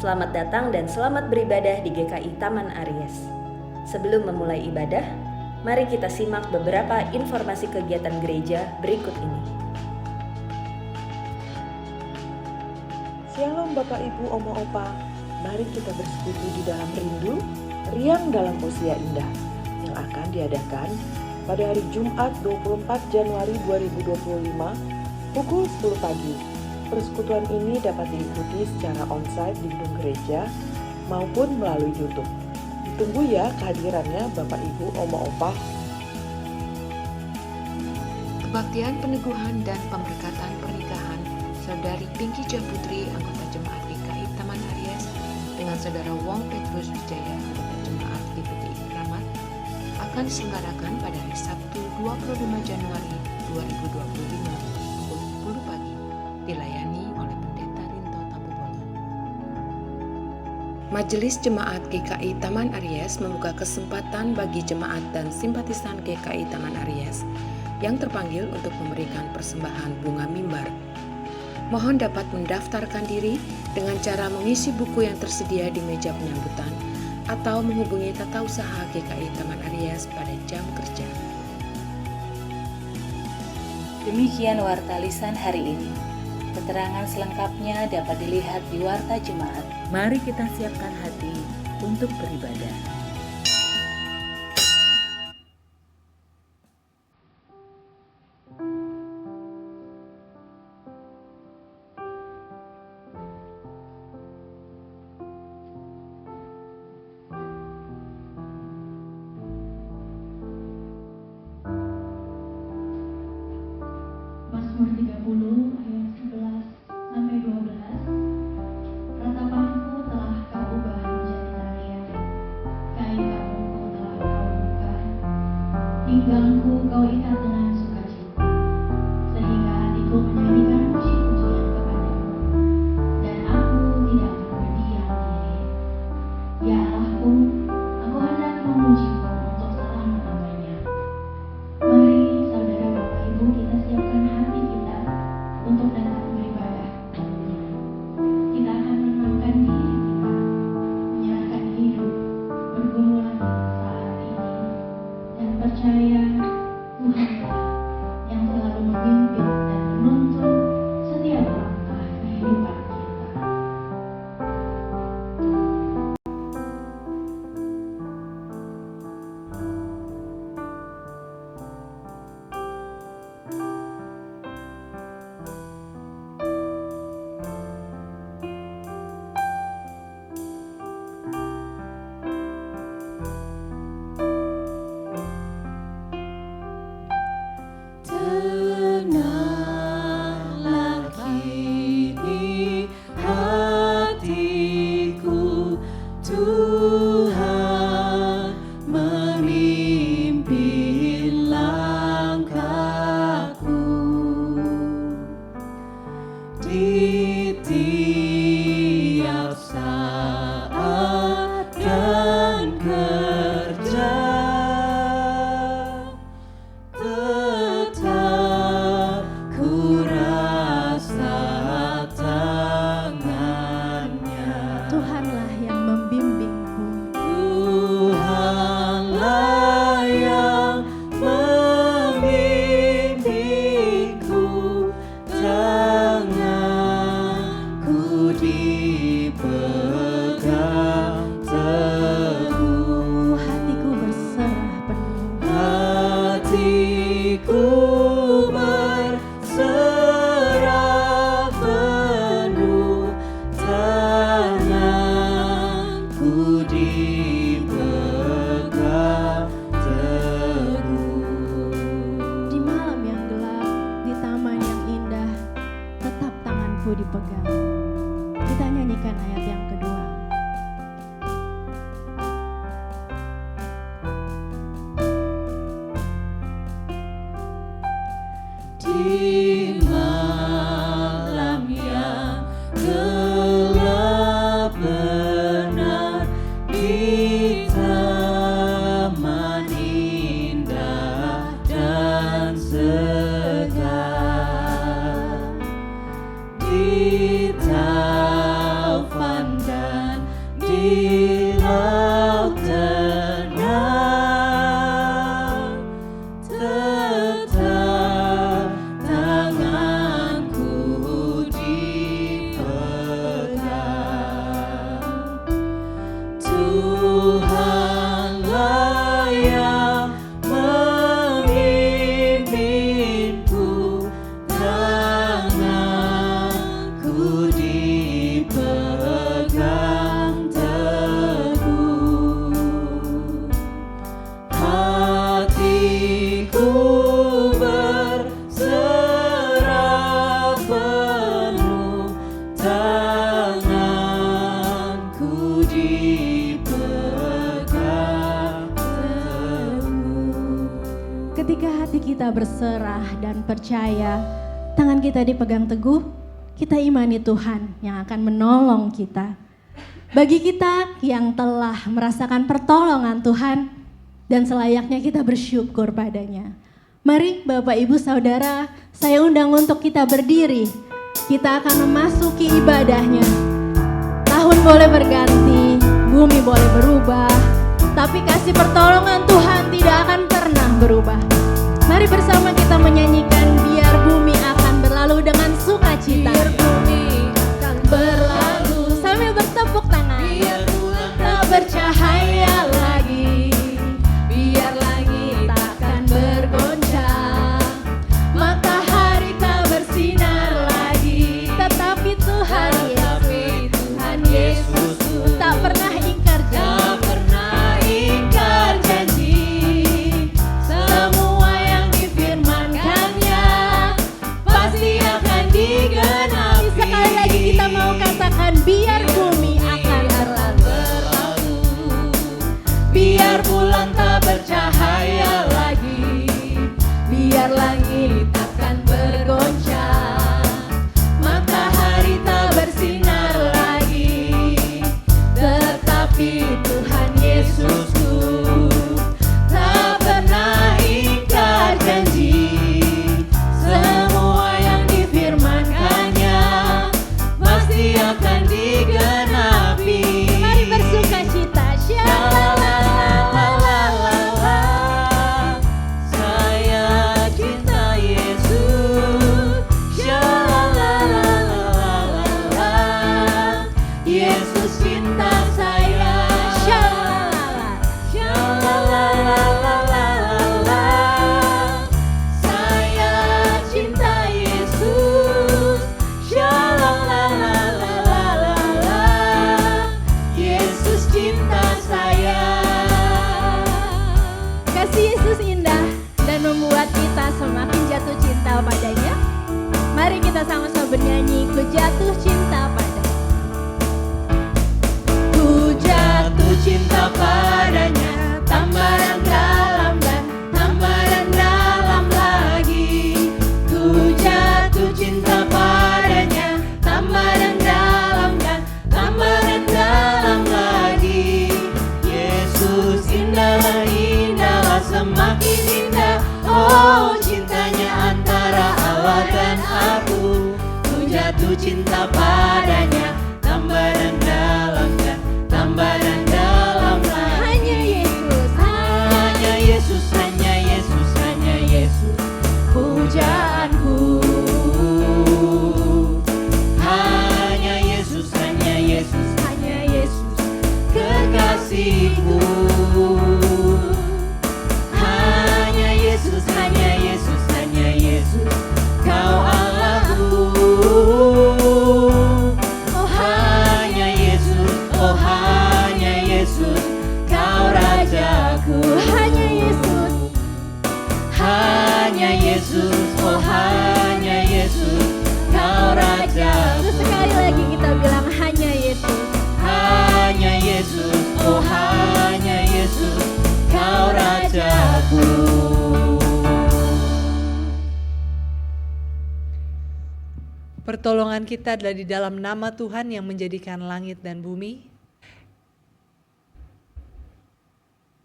Selamat datang dan selamat beribadah di GKI Taman Aries. Sebelum memulai ibadah, mari kita simak beberapa informasi kegiatan gereja berikut ini. Shalom Bapak Ibu Oma Opa, mari kita bersekutu di dalam rindu, riang dalam usia indah yang akan diadakan pada hari Jumat 24 Januari 2025 pukul 10 pagi. Persekutuan ini dapat diikuti secara onsite di gedung gereja maupun melalui YouTube. Ditunggu ya kehadirannya Bapak Ibu Oma Opa. Kebaktian peneguhan dan pemberkatan pernikahan Saudari Pinky Putri, anggota Jemaat GKI Taman Aries, dengan Saudara Wong Petrus Wijaya, anggota Jemaat GPTI Kramat, akan diselenggarakan pada hari Sabtu 25 Januari 2025 pukul 10 pagi, dilayani oleh Pendeta Rinto Tambubolon. Majelis Jemaat GKI Taman Aries membuka kesempatan bagi jemaat dan simpatisan GKI Taman Aries yang terpanggil untuk memberikan persembahan bunga mimbar. Mohon dapat mendaftarkan diri dengan cara mengisi buku yang tersedia di meja penyambutan atau menghubungi Tata Usaha GKI Taman Aries pada jam kerja. Demikian warta lisan hari ini. Keterangan selengkapnya dapat dilihat di Warta Jemaat. Mari kita siapkan hati untuk beribadah. Mazmur 30 ayat 11 sampai 12. Ratapanku telah kau ubah menjadi tarian, kain kamuku telah kau buka, pinggangku kau ikat dengan sukacita, sehingga hatiku menyanyikan puji-pujian kepadamu, dan aku tidak akan berdiam diri. Ya Allahku, aku hendak memujimu untuk selama-lamanya. Mari saudara Bapak Ibu, kita siapkan hati kita untuk datang beribadah. Kita akan menenangkan diri kita, menyerahkan hidup, bergumulan saat ini, dan percaya Tuhanlah yang selalu memimpin dan menuntun setiap langkah kehidupan kita. Tenanglah kini hatiku, Tuhan memimpin langkahku di tiap saat dan kerja. Tetap ku rasa tangannya. Tuhanlah yang membimbingku. Tuhanlah yang membimbingku, tanganku dipegang teguh. Hatiku berserah penuh. Hatiku berserah penuh, tanganku dipegang teguh. Di malam yang gelap, di taman yang indah, tetap tanganku dipegang. Kita nyanyikan ayat yang kedua. Di malam yang gelap benar, di taman indah dan segar, di taufan dan laut tenang, tetap tanganku dipegang. Tuhanlah yang memimpinku, tanganku dipegang teguh. Hatiku berserah penuh, tanganku dipegang teguh. Ketika hati kita berserah dan percaya, tangan kita dipegang teguh, kita imani Tuhan yang akan menolong kita. Bagi kita yang telah merasakan pertolongan Tuhan dan selayaknya kita bersyukur padanya. Mari Bapak Ibu Saudara, saya undang untuk kita berdiri. Kita akan memasuki ibadahnya. Tahun boleh berganti, bumi boleh berubah, tapi kasih pertolongan Tuhan tidak akan pernah berubah. Mari bersama kita menyanyikan biar bumi akan berlalu dengan sukacita. Biar bumi akan berlalu sambil bertepuk tangan. Biar bulan tak bercahaya lagi, biar langit takkan bergoncang, matahari tak bersinar lagi. Tetapi Tuhan Yesus tak pernah ingkar janji. Semua yang difirmankannya pasti akan digenapi. Sekali lagi kita mau katakan biar bumi akan berlalu, biar bulan tak bercahaya lagi, biar langit akan bergoncang, matahari tak bersinar lagi. Tetapi Tuhan Yesusku tak pernah ingkar janji. Semua yang difirmankannya pasti akan digenapi. Mari bersukacita. Shalalalalala. Saya cinta Yesus. Shalalalalala. Yesus cinta saya. Shalalalalala. Saya cinta Yesus. Shalalalalala. Yesus cinta saya. Kasih Yesus indah dan membuat kita semakin jatuh cinta padanya. Mari kita sama-sama bernyanyi, ku jatuh cinta padanya. Ku jatuh cinta padanya, tambah dan dalam dan tambah dan dalam lagi. Ku jatuh cinta padanya, tambah dan dalam dan tambah dan dalam lagi. Yesus indahlah, indahlah, semakin indah. Oh, cintanya antara Allah dan aku. Ku jatuh cinta padanya, tambah dan dalam dan tambah dan dalam lagi. Hanya Yesus, hanya Yesus, hanya Yesus, hanya Yesus, pujaanku. Hanya Yesus, hanya Yesus, hanya Yesus, kekasihku. Hanya Yesus, hanya Yesus, hanya Yesus, kau Allahku. Oh hanya Yesus, oh hanya Yesus, kau Rajaku. Hanya Yesus, hanya Yesus, oh hanya Yesus, kau Rajaku. Sekali lagi kita bilang hanya Yesus. Hanya Yesus, oh hanya Yesus, kau Rajaku. Pertolongan kita adalah di dalam nama Tuhan yang menjadikan langit dan bumi.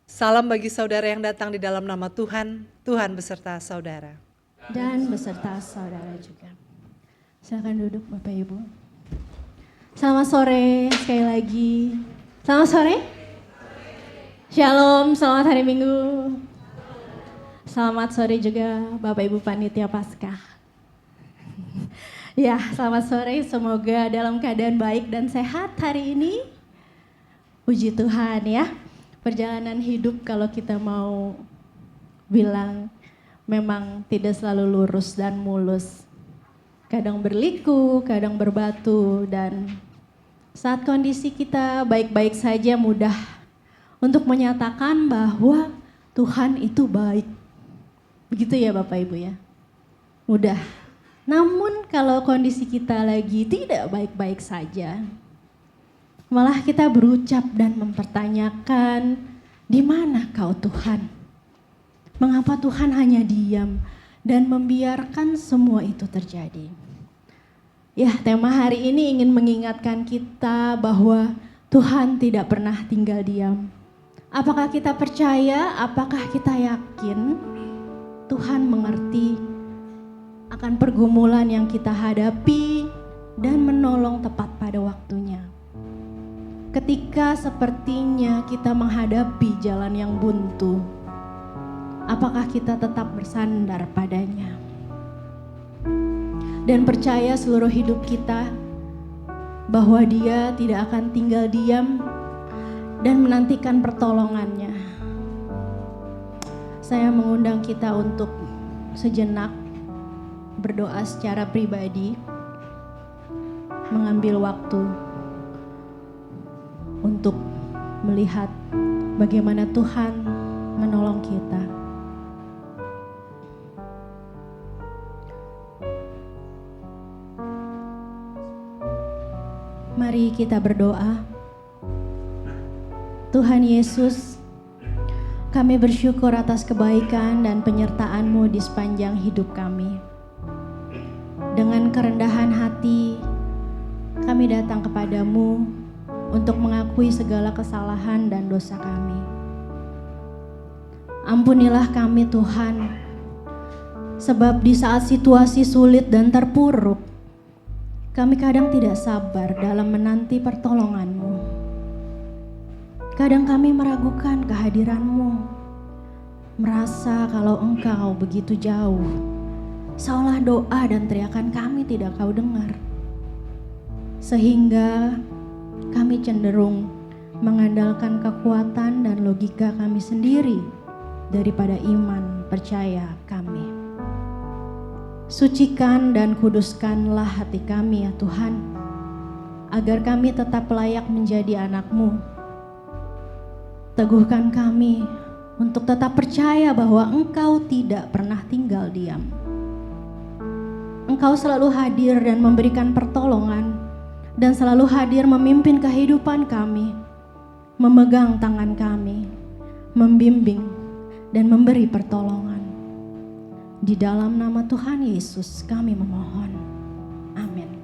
Salam bagi saudara yang datang di dalam nama Tuhan, Tuhan beserta saudara. Dan beserta saudara juga. Silakan duduk Bapak Ibu. Selamat sore sekali lagi. Selamat sore. Shalom, selamat hari Minggu. Selamat sore juga Bapak Ibu Panitia Paskah. Ya, selamat sore. Semoga dalam keadaan baik dan sehat hari ini. Puji Tuhan ya. Perjalanan hidup kalau kita mau bilang memang tidak selalu lurus dan mulus. Kadang berliku, kadang berbatu, dan saat kondisi kita baik-baik saja mudah untuk menyatakan bahwa Tuhan itu baik. Begitu ya Bapak Ibu ya. Mudah. Namun kalau kondisi kita lagi tidak baik-baik saja, malah kita berucap dan mempertanyakan, di mana kau Tuhan? Mengapa Tuhan hanya diam dan membiarkan semua itu terjadi? Ya, tema hari ini ingin mengingatkan kita bahwa Tuhan tidak pernah tinggal diam. Apakah kita percaya, apakah kita yakin Tuhan mengerti akan pergumulan yang kita hadapi dan menolong tepat pada waktunya. Ketika sepertinya kita menghadapi jalan yang buntu, apakah kita tetap bersandar padanya? Dan percaya seluruh hidup kita bahwa Dia tidak akan tinggal diam dan menantikan pertolongannya. Saya mengundang kita untuk sejenak berdoa secara pribadi, mengambil waktu untuk melihat bagaimana Tuhan menolong kita. Mari kita berdoa. Tuhan Yesus, kami bersyukur atas kebaikan dan penyertaan-Mu di sepanjang hidup kami. Dengan kerendahan hati, kami datang kepadamu untuk mengakui segala kesalahan dan dosa kami. Ampunilah kami Tuhan, sebab di saat situasi sulit dan terpuruk, kami kadang tidak sabar dalam menanti pertolongan-Mu. Kadang kami meragukan kehadiran-Mu, merasa kalau Engkau begitu jauh, seolah doa dan teriakan kami tidak Kau dengar. Sehingga kami cenderung mengandalkan kekuatan dan logika kami sendiri daripada iman percaya kami. Sucikan dan kuduskanlah hati kami ya Tuhan, agar kami tetap layak menjadi anak-Mu. Teguhkan kami untuk tetap percaya bahwa Engkau tidak pernah tinggal diam. Engkau selalu hadir dan memberikan pertolongan, dan selalu hadir memimpin kehidupan kami, memegang tangan kami, membimbing dan memberi pertolongan. Di dalam nama Tuhan Yesus kami memohon. Amin.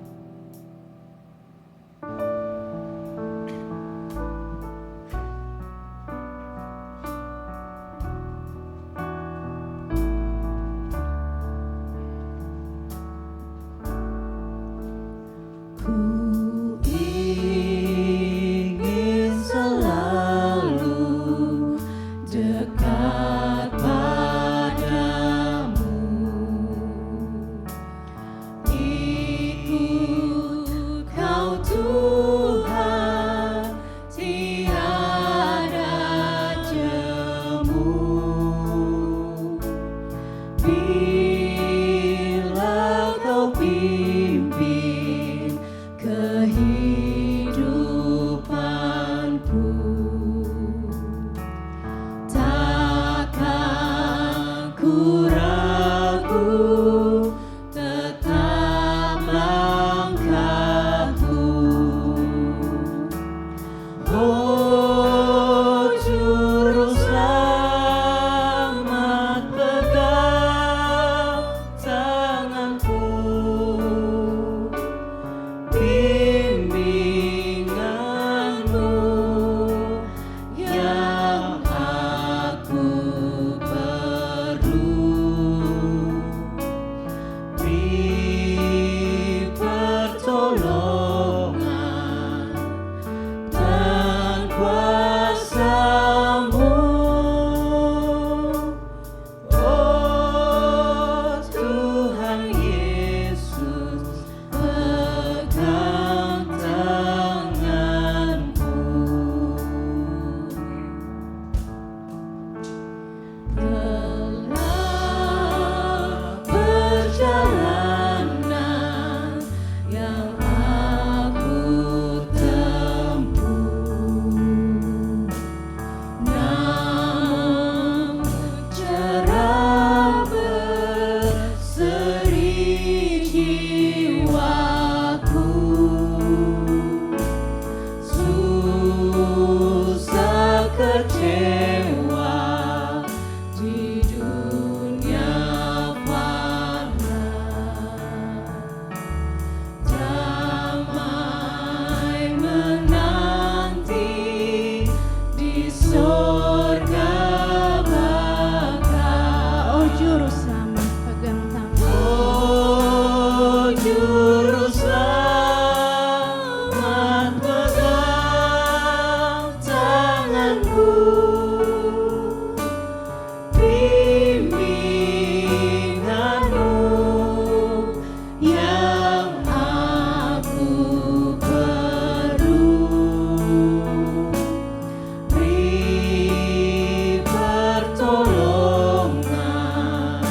kecewa di dunia fana. Damai menanti di sorga baka. Oh Juru Selamat, pegang tangan. Oh Juru Selamat, pegang tanganku, bimbinganmu yang aku perlu. Beri pertolongan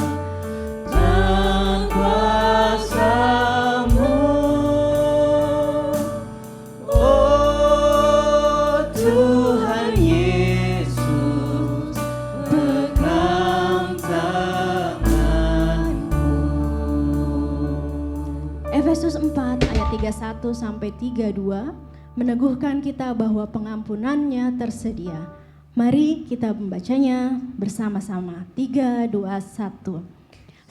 dan kuasa-Mu, oh Tuhan Yesus, pegang tanganku. Efesus 4 ayat 31 sampai 32 meneguhkan kita bahwa pengampunannya tersedia. Mari kita membacanya bersama-sama. 3, 2, 1.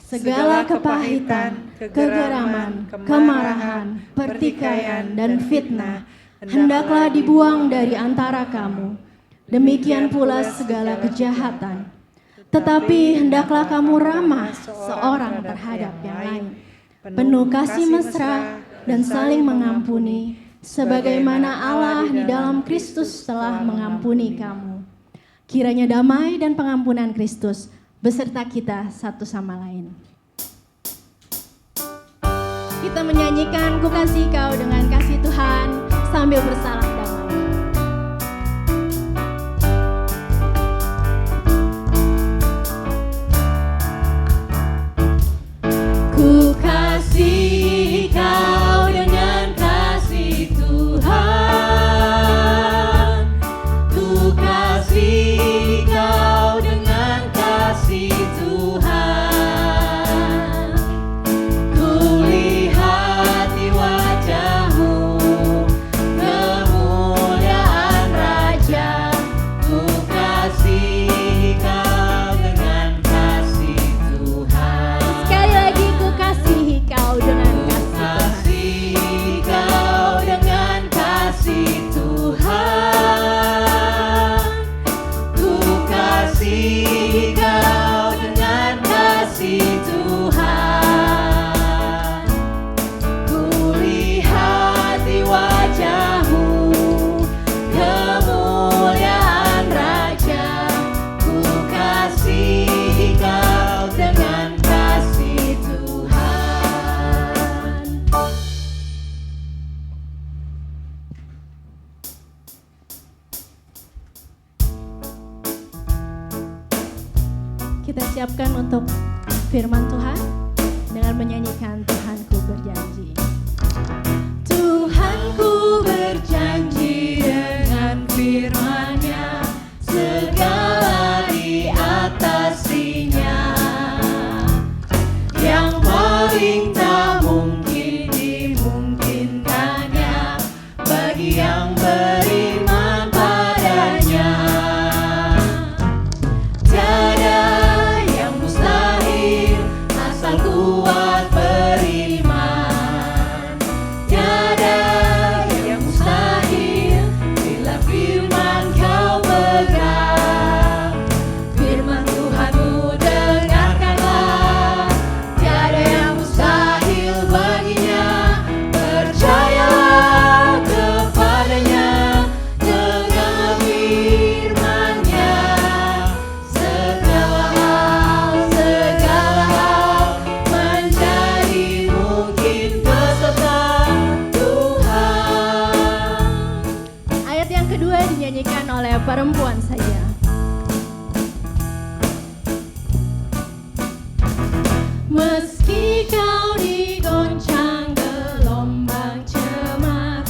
Segala kepahitan, kegeraman, kemarahan, pertikaian, dan fitnah hendaklah dibuang dari antara kamu. Demikian pula segala kejahatan. Tetapi hendaklah kamu ramah seorang terhadap yang lain, penuh kasih mesra dan saling mengampuni, sebagaimana Allah di dalam Kristus telah mengampuni kamu. Kiranya damai dan pengampunan Kristus beserta kita satu sama lain. Kita menyanyikan Ku Kasih Kau dengan kasih Tuhan sambil bersalam damai. Ku kasih kau dengan kasih Tuhan. Ku kasih kau dengan kasih Tuhan. Ku lihat di wajah-Mu kemuliaan Raja. Ku kasih kau dengan kasih Tuhan. Sekali lagi ku kasih kau dengan kasih Tuhan. Ku kasih kau dengan kasih Tuhan. Ku lihat di wajah-Mu kemuliaan Raja. Ku kasih kau dengan kasih Tuhan. Kita siapkan untuk firman Tuhan dengan menyanyikan Tuhanku berjanji. Tuhanku berjanji dengan firman-Nya, segala diatasinya. Yang paling tak mungkin dimungkinkannya bagi yang beriman padanya. Tiada yang mustahil asal kuat beriman. Tiada yang mustahil bila firman kau pegang. Firman Tuhanmu dengarkanlah. Tiada yang mustahil baginya. Percayalah kepadanya. Tegaklah firman-Nya. Segala hal menjadi mungkin beserta Tuhan. Ayat yang kedua dinyanyikan oleh perempuan saja. Meski kau digoncang gelombang cemas,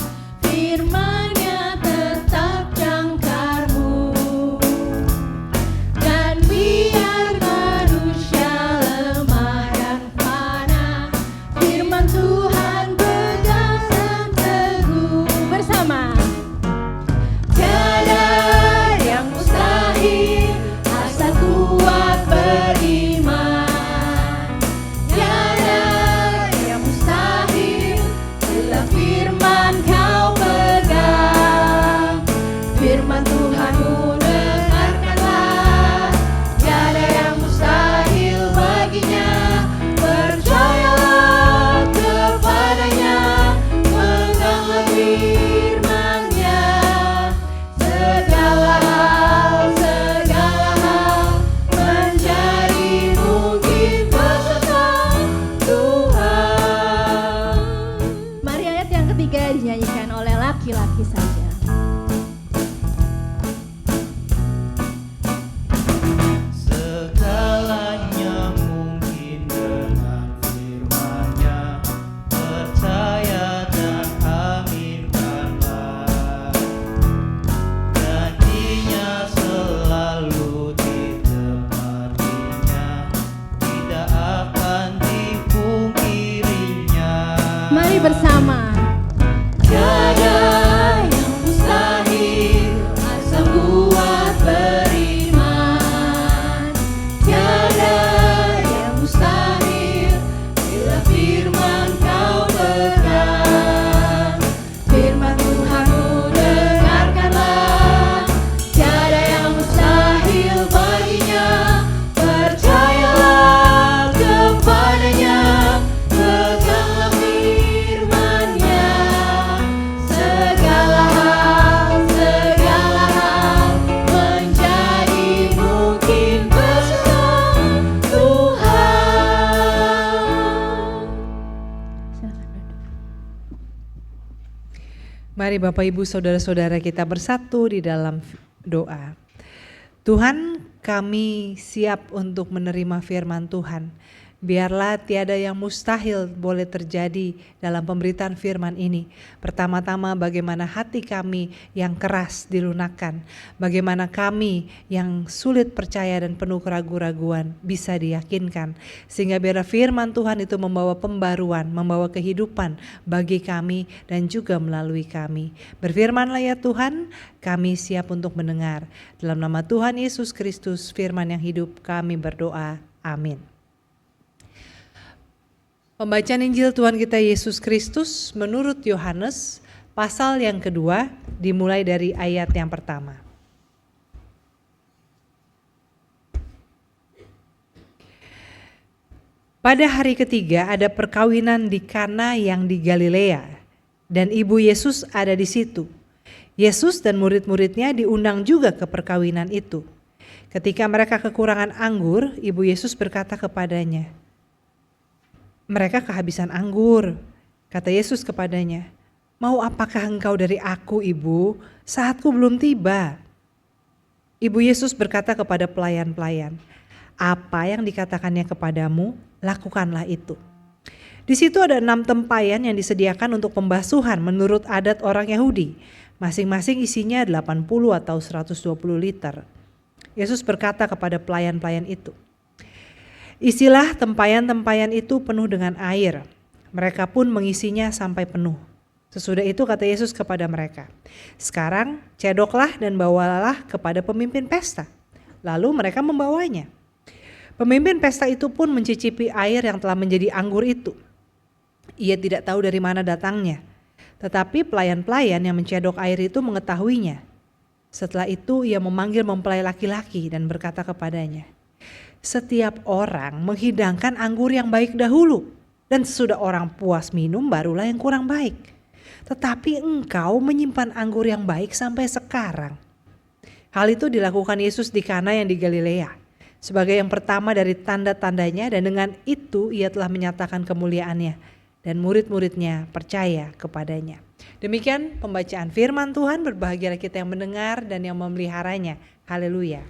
firman-Nya tetap jangkarmu. Dan biar manusia lemah dan fana, firman Tuhan pegang dan teguh. Bersama. Tiada yang mustahil Tuhanmu dengarkanlah, tiada yang mustahil baginya. Percayalah kepadanya, peganglah firman-Nya. Segala hal menjadi mungkin beserta Tuhan. Mari ayat yang ketiga dinyanyikan oleh laki-laki saja. Segalanya mungkin dengan firman-Nya, percaya dan aminkanlah. Janjinya selalu ditepatinya, tidak akan dipungkirinya. Mari bersama. Tiada yang mustahil asal kuat beriman. Tiada yang mustahil bila firman kau pegang. Firman Tuhanmu dengarkanlah, tiada yang mustahil baginya. Percayalah kepadanya, peganglah firman-Nya. Segala hal menjadi mungkin bersama Tuhan. Silakan duduk. Mari Bapak Ibu Saudara-saudara kita bersatu di dalam doa. Tuhan, kami siap untuk menerima firman Tuhan. Biarlah tiada yang mustahil boleh terjadi dalam pemberitaan firman ini. Pertama-tama bagaimana hati kami yang keras dilunakkan. Bagaimana kami yang sulit percaya dan penuh keraguan-raguan bisa diyakinkan. Sehingga biarlah firman Tuhan itu membawa pembaruan, membawa kehidupan bagi kami dan juga melalui kami. Berfirmanlah ya Tuhan, kami siap untuk mendengar. Dalam nama Tuhan Yesus Kristus, firman yang hidup, kami berdoa. Amin. Pembacaan Injil Tuhan kita Yesus Kristus menurut Yohanes pasal yang kedua dimulai dari ayat yang pertama. Pada hari ketiga ada perkawinan di Kana yang di Galilea dan ibu Yesus ada di situ. Yesus dan murid-muridnya diundang juga ke perkawinan itu. Ketika mereka kekurangan anggur, ibu Yesus berkata kepadanya, "Mereka kehabisan anggur." Kata Yesus kepadanya, "Mau apakah engkau dari aku, Ibu? Saatku belum tiba." Ibu Yesus berkata kepada pelayan-pelayan, "Apa yang dikatakannya kepadamu, lakukanlah itu." Di situ ada 6 tempayan yang disediakan untuk pembasuhan menurut adat orang Yahudi. Masing-masing isinya 80 atau 120 liter. Yesus berkata kepada pelayan-pelayan itu, "Isilah tempayan-tempayan itu penuh dengan air." Mereka pun mengisinya sampai penuh. Sesudah itu kata Yesus kepada mereka, "Sekarang cedoklah dan bawalah kepada pemimpin pesta." Lalu mereka membawanya. Pemimpin pesta itu pun mencicipi air yang telah menjadi anggur itu. Ia tidak tahu dari mana datangnya, tetapi pelayan-pelayan yang mencedok air itu mengetahuinya. Setelah itu ia memanggil mempelai laki-laki dan berkata kepadanya, "Setiap orang menghidangkan anggur yang baik dahulu, dan sesudah orang puas minum barulah yang kurang baik. Tetapi engkau menyimpan anggur yang baik sampai sekarang." Hal itu dilakukan Yesus di Kana yang di Galilea, sebagai yang pertama dari tanda-tandanya, dan dengan itu ia telah menyatakan kemuliaannya, dan murid-muridnya percaya kepadanya. Demikian pembacaan firman Tuhan. Berbahagialah kita yang mendengar dan yang memeliharanya. Haleluya.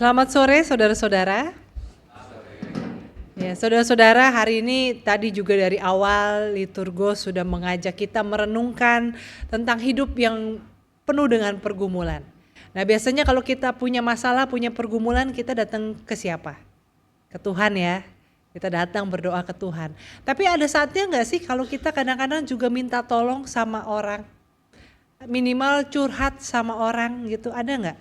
Selamat sore saudara-saudara. Ya, saudara-saudara, hari ini tadi juga dari awal Liturgos sudah mengajak kita merenungkan tentang hidup yang penuh dengan pergumulan. Nah biasanya kalau kita punya masalah, punya pergumulan, kita datang ke siapa? Ke Tuhan ya. Kita datang berdoa ke Tuhan. Tapi ada saatnya gak sih kalau kita kadang-kadang juga minta tolong sama orang? Minimal curhat sama orang gitu, ada gak?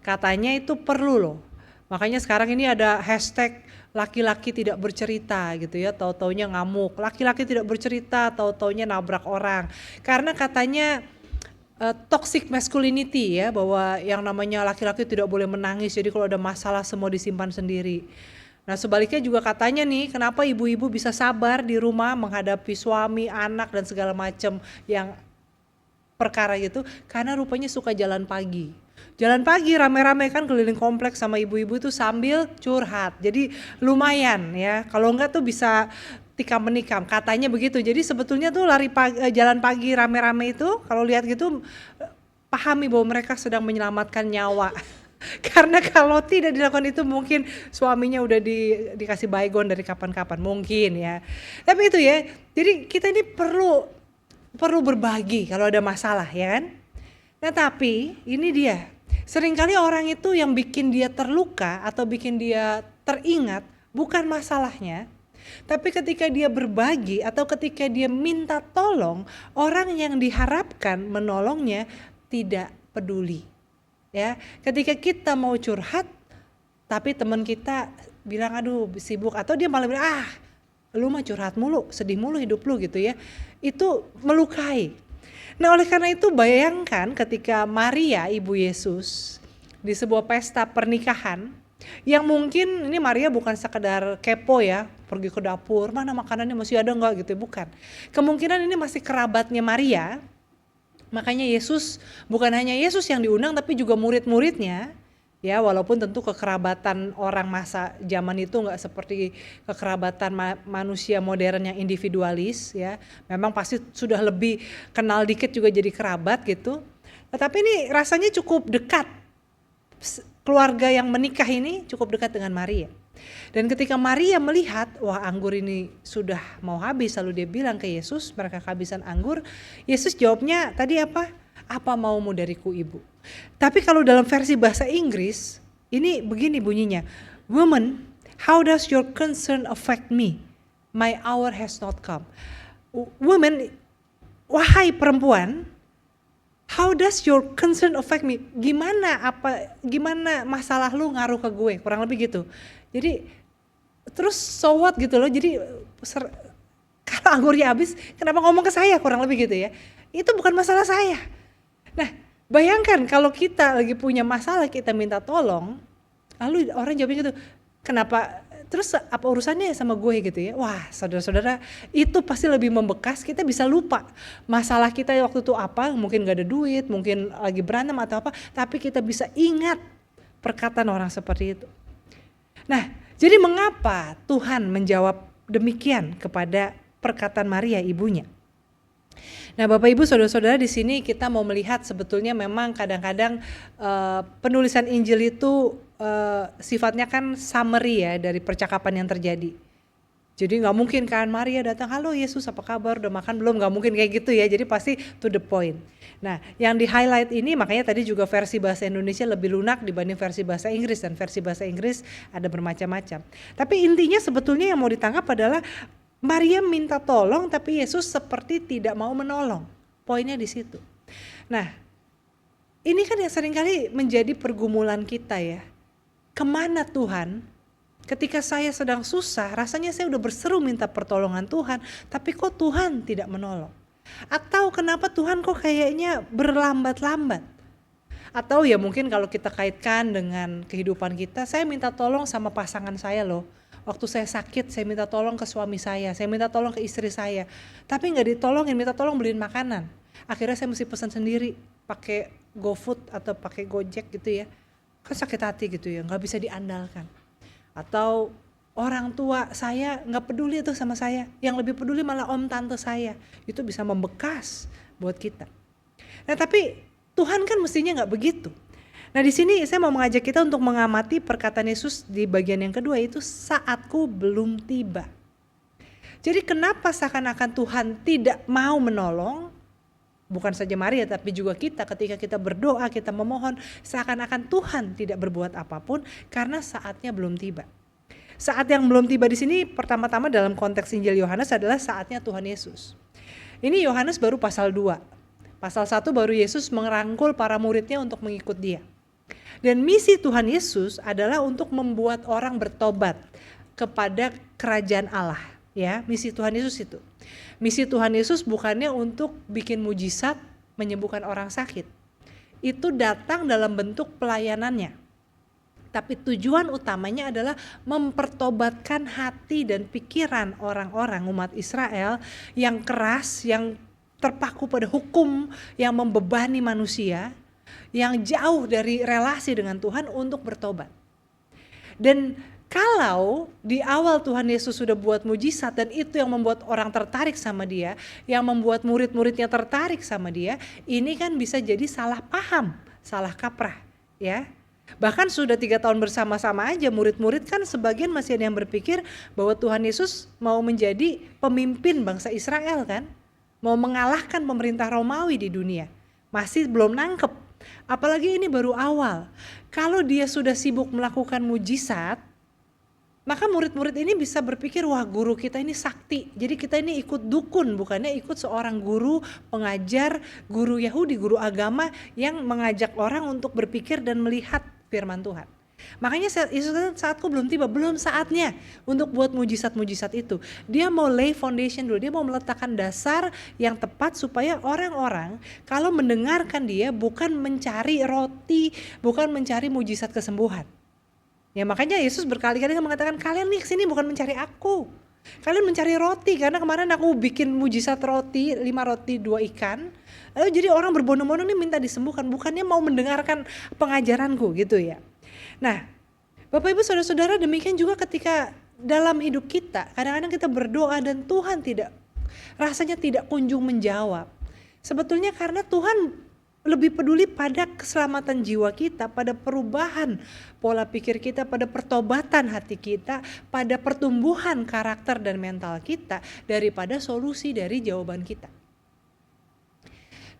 Katanya itu perlu loh. Makanya sekarang ini ada hashtag laki-laki tidak bercerita gitu ya, tahu-taunya ngamuk. Laki-laki tidak bercerita, tahu-taunya nabrak orang. Karena katanya toxic masculinity ya, bahwa yang namanya laki-laki tidak boleh menangis. Jadi kalau ada masalah semua disimpan sendiri. Nah sebaliknya juga katanya nih, kenapa ibu-ibu bisa sabar di rumah menghadapi suami, anak dan segala macam yang perkara gitu, karena rupanya suka jalan pagi. Jalan pagi rame-rame kan keliling kompleks sama ibu-ibu itu sambil curhat. Jadi lumayan ya, kalau enggak tuh bisa tikam menikam, katanya begitu. Jadi sebetulnya tuh jalan pagi rame-rame itu kalau lihat gitu pahami bahwa mereka sedang menyelamatkan nyawa. Karena kalau tidak dilakukan itu mungkin suaminya udah dikasih baygon dari kapan-kapan mungkin ya. Tapi itu ya, jadi kita ini perlu berbagi kalau ada masalah ya kan. Nah tapi ini dia, seringkali orang itu yang bikin dia terluka atau bikin dia teringat bukan masalahnya, tapi ketika dia berbagi atau ketika dia minta tolong, orang yang diharapkan menolongnya tidak peduli. Ya, ketika kita mau curhat, tapi teman kita bilang aduh sibuk, atau dia malah bilang lu mah curhat mulu, sedih mulu hidup lu gitu ya, itu melukai. Nah oleh karena itu bayangkan ketika Maria ibu Yesus di sebuah pesta pernikahan, yang mungkin ini Maria bukan sekedar kepo ya, pergi ke dapur, mana makanannya masih ada enggak gitu, bukan. Kemungkinan ini masih kerabatnya Maria. Makanya Yesus, bukan hanya Yesus yang diundang tapi juga murid-muridnya ya, walaupun tentu kekerabatan orang masa zaman itu nggak seperti kekerabatan manusia modern yang individualis ya, memang pasti sudah lebih kenal dikit juga jadi kerabat gitu. Tetapi ini rasanya cukup dekat, keluarga yang menikah ini cukup dekat dengan Maria. Dan ketika Maria melihat, wah anggur ini sudah mau habis, lalu dia bilang ke Yesus, mereka kehabisan anggur. Yesus jawabnya tadi apa? Apa maumu dariku ibu? Tapi kalau dalam versi bahasa Inggris, ini begini bunyinya. Woman, how does your concern affect me? My hour has not come. Woman, wahai perempuan, how does your concern affect me? Gimana masalah lu ngaruh ke gue? Kurang lebih gitu. Jadi terus so what gitu loh. Jadi kalau anggurnya habis, kenapa ngomong ke saya, kurang lebih gitu ya. Itu bukan masalah saya. Nah, bayangkan kalau kita lagi punya masalah, kita minta tolong, lalu orang jawabnya gitu, kenapa? Terus apa urusannya sama gue gitu ya. Wah saudara-saudara, itu pasti lebih membekas, kita bisa lupa masalah kita waktu itu apa, mungkin gak ada duit, mungkin lagi berantem atau apa, tapi kita bisa ingat perkataan orang seperti itu. Nah, jadi mengapa Tuhan menjawab demikian kepada perkataan Maria ibunya? Nah, Bapak Ibu Saudara-saudara, di sini kita mau melihat sebetulnya memang kadang-kadang penulisan Injil itu sifatnya kan summary ya dari percakapan yang terjadi. Jadi nggak mungkin kan Maria datang, halo Yesus apa kabar, udah makan belum, nggak mungkin kayak gitu ya, jadi pasti to the point. Nah yang di highlight ini makanya tadi juga versi bahasa Indonesia lebih lunak dibanding versi bahasa Inggris, dan versi bahasa Inggris ada bermacam-macam. Tapi intinya sebetulnya yang mau ditangkap adalah Maria minta tolong tapi Yesus seperti tidak mau menolong, poinnya di situ. Nah ini kan yang seringkali menjadi pergumulan kita ya, kemana Tuhan? Ketika saya sedang susah, rasanya saya udah berseru minta pertolongan Tuhan, tapi kok Tuhan tidak menolong? Atau kenapa Tuhan kok kayaknya berlambat-lambat? Atau ya mungkin kalau kita kaitkan dengan kehidupan kita, saya minta tolong sama pasangan saya loh. Waktu saya sakit, saya minta tolong ke suami saya minta tolong ke istri saya. Tapi gak ditolongin, minta tolong beliin makanan. Akhirnya saya mesti pesan sendiri, pakai GoFood atau pakai Gojek gitu ya. Kan sakit hati gitu ya, gak bisa diandalkan. Atau orang tua saya nggak peduli tuh sama saya, yang lebih peduli malah om tante saya, itu bisa membekas buat kita. Nah tapi Tuhan kan mestinya nggak begitu. Nah di sini saya mau mengajak kita untuk mengamati perkataan Yesus di bagian yang kedua, itu saatku belum tiba. Jadi kenapa seakan-akan Tuhan tidak mau menolong? bukan saja Maria tapi juga kita ketika kita berdoa, kita memohon, seakan-akan Tuhan tidak berbuat apapun karena saatnya belum tiba. Saat yang belum tiba di sini pertama-tama dalam konteks Injil Yohanes adalah saatnya Tuhan Yesus. Ini Yohanes baru pasal 2. Pasal 1 baru Yesus merangkul para muridnya untuk mengikut dia. Dan misi Tuhan Yesus adalah untuk membuat orang bertobat kepada kerajaan Allah. Ya, misi Tuhan Yesus itu. Misi Tuhan Yesus bukannya untuk bikin mujizat, menyembuhkan orang sakit. Itu datang dalam bentuk pelayanannya. Tapi tujuan utamanya adalah mempertobatkan hati dan pikiran orang-orang umat Israel yang keras, yang terpaku pada hukum, yang membebani manusia, yang jauh dari relasi dengan Tuhan untuk bertobat. Dan kalau di awal Tuhan Yesus sudah buat mujizat dan itu yang membuat orang tertarik sama dia, yang membuat murid-muridnya tertarik sama dia, ini kan bisa jadi salah paham, salah kaprah, ya. Bahkan sudah 3 tahun bersama-sama aja murid-murid kan sebagian masih ada yang berpikir bahwa Tuhan Yesus mau menjadi pemimpin bangsa Israel kan, mau mengalahkan pemerintah Romawi di dunia, masih belum nangkep. Apalagi ini baru awal. Kalau dia sudah sibuk melakukan mujizat, maka murid-murid ini bisa berpikir, wah guru kita ini sakti, jadi kita ini ikut dukun, bukannya ikut seorang guru, pengajar, guru Yahudi, guru agama yang mengajak orang untuk berpikir dan melihat firman Tuhan. Makanya Yesus kata, saatku belum tiba, belum saatnya untuk buat mujizat-mujizat itu. Dia mau lay foundation dulu, dia mau meletakkan dasar yang tepat supaya orang-orang kalau mendengarkan dia bukan mencari roti, bukan mencari mujizat kesembuhan. Ya makanya Yesus berkali-kali mengatakan, kalian nih kesini bukan mencari aku, kalian mencari roti, karena kemarin aku bikin mujizat roti, 5 roti 2 ikan, lalu jadi orang berbondong-bondong nih minta disembuhkan, bukannya mau mendengarkan pengajaranku gitu ya. Nah Bapak Ibu Saudara-saudara, demikian juga ketika dalam hidup kita, kadang-kadang kita berdoa dan Tuhan rasanya tidak kunjung menjawab. Sebetulnya karena Tuhan lebih peduli pada keselamatan jiwa kita, pada perubahan pola pikir kita, pada pertobatan hati kita, pada pertumbuhan karakter dan mental kita daripada solusi dari jawaban kita.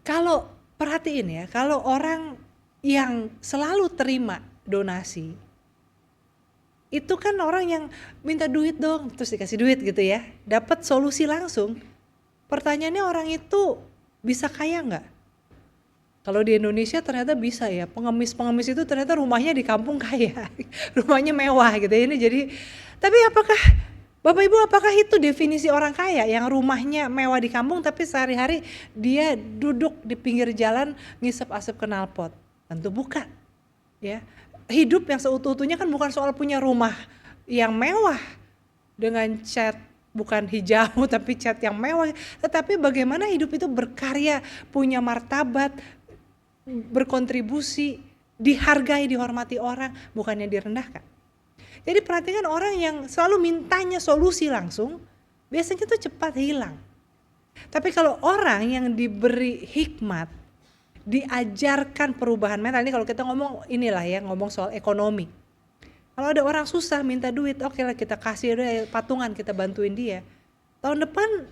Kalau perhatiin ya, kalau orang yang selalu terima donasi, itu kan orang yang minta duit dong, terus dikasih duit gitu ya, dapat solusi langsung. Pertanyaannya, orang itu bisa kaya nggak? Kalau di Indonesia ternyata bisa ya, pengemis-pengemis itu ternyata rumahnya di kampung kaya, rumahnya mewah gitu ya. Ini jadi, tapi apakah Bapak Ibu, apakah itu definisi orang kaya yang rumahnya mewah di kampung tapi sehari-hari dia duduk di pinggir jalan ngisep asap knalpot? Tentu bukan. Ya, hidup yang seutuh-utuhnya kan bukan soal punya rumah yang mewah dengan cat bukan hijau tapi cat yang mewah, tetapi bagaimana hidup itu berkarya, punya martabat, berkontribusi, dihargai, dihormati orang, bukannya direndahkan. Jadi perhatikan orang yang selalu mintanya solusi langsung, biasanya tuh cepat hilang. Tapi kalau orang yang diberi hikmat, diajarkan perubahan mental, ini kalau kita ngomong inilah ya, ngomong soal ekonomi. Kalau ada orang susah minta duit, oke lah kita kasih patungan, kita bantuin dia. Tahun depan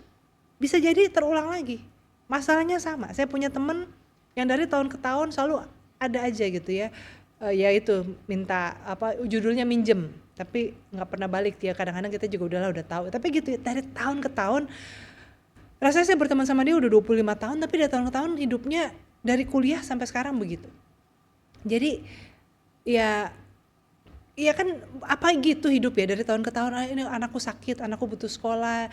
bisa jadi terulang lagi. Masalahnya sama, saya punya temen yang dari tahun ke tahun selalu ada aja gitu ya, ya itu minta judulnya minjem, tapi nggak pernah balik dia. Kadang-kadang kita juga udah tahu, tapi gitu ya, dari tahun ke tahun. Rasanya saya berteman sama dia udah 25 tahun, tapi dari tahun ke tahun hidupnya dari kuliah sampai sekarang begitu. Jadi ya kan apa gitu hidup ya, dari tahun ke tahun, ini anakku sakit, anakku butuh sekolah,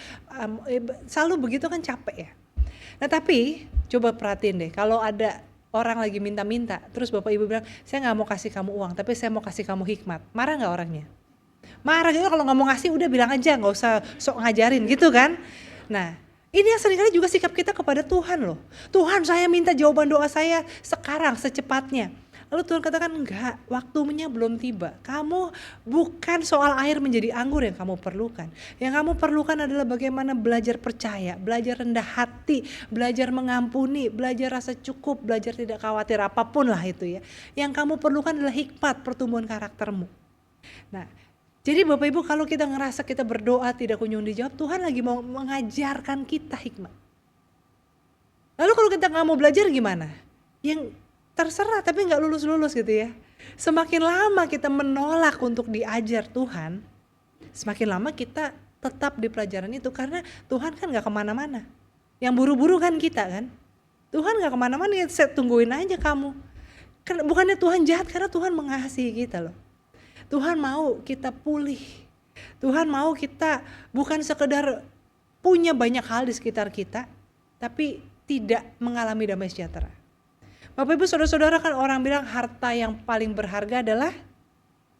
selalu begitu kan, capek ya. Nah tapi coba perhatiin deh, kalau ada orang lagi minta-minta, terus Bapak Ibu bilang, saya gak mau kasih kamu uang, tapi saya mau kasih kamu hikmat. Marah gak orangnya? Marah gitu. Kalau gak mau ngasih udah bilang aja, gak usah sok ngajarin gitu kan. Nah ini yang seringkali juga sikap kita kepada Tuhan loh. Tuhan, saya minta jawaban doa saya sekarang, secepatnya. Lalu Tuhan katakan, enggak, waktunya belum tiba. Kamu bukan soal air menjadi anggur yang kamu perlukan. Yang kamu perlukan adalah bagaimana belajar percaya, belajar rendah hati, belajar mengampuni, belajar rasa cukup, belajar tidak khawatir, apapun lah itu ya. Yang kamu perlukan adalah hikmat pertumbuhan karaktermu. Nah, jadi Bapak Ibu, kalau kita ngerasa kita berdoa tidak kunjung dijawab, Tuhan lagi mau mengajarkan kita hikmat. Lalu kalau kita nggak mau belajar gimana? Yang terserah tapi nggak lulus-lulus gitu ya. Semakin lama kita menolak untuk diajar Tuhan, semakin lama kita tetap di pelajaran itu, karena Tuhan kan gak kemana-mana. Yang buru-buru kan kita kan. Tuhan gak kemana-mana, ya saya tungguin aja kamu. Bukannya Tuhan jahat, karena Tuhan mengasihi kita loh. Tuhan mau kita pulih. Tuhan mau kita bukan sekedar punya banyak hal di sekitar kita, tapi tidak mengalami damai sejahtera. Bapak Ibu Saudara-saudara, kan orang bilang harta yang paling berharga adalah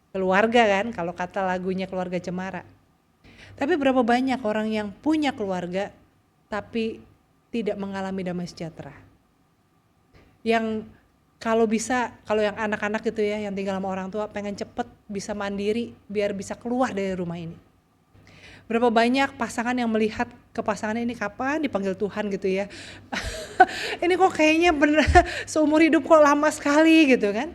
keluarga kan, kalau kata lagunya Keluarga Cemara. Tapi berapa banyak orang yang punya keluarga tapi tidak mengalami damai sejahtera. Yang kalau bisa, kalau yang anak-anak gitu ya, yang tinggal sama orang tua pengen cepet bisa mandiri biar bisa keluar dari rumah ini. Berapa banyak pasangan yang melihat ke pasangannya, ini kapan dipanggil Tuhan gitu ya. Ini kok kayaknya bener seumur hidup kok lama sekali gitu kan.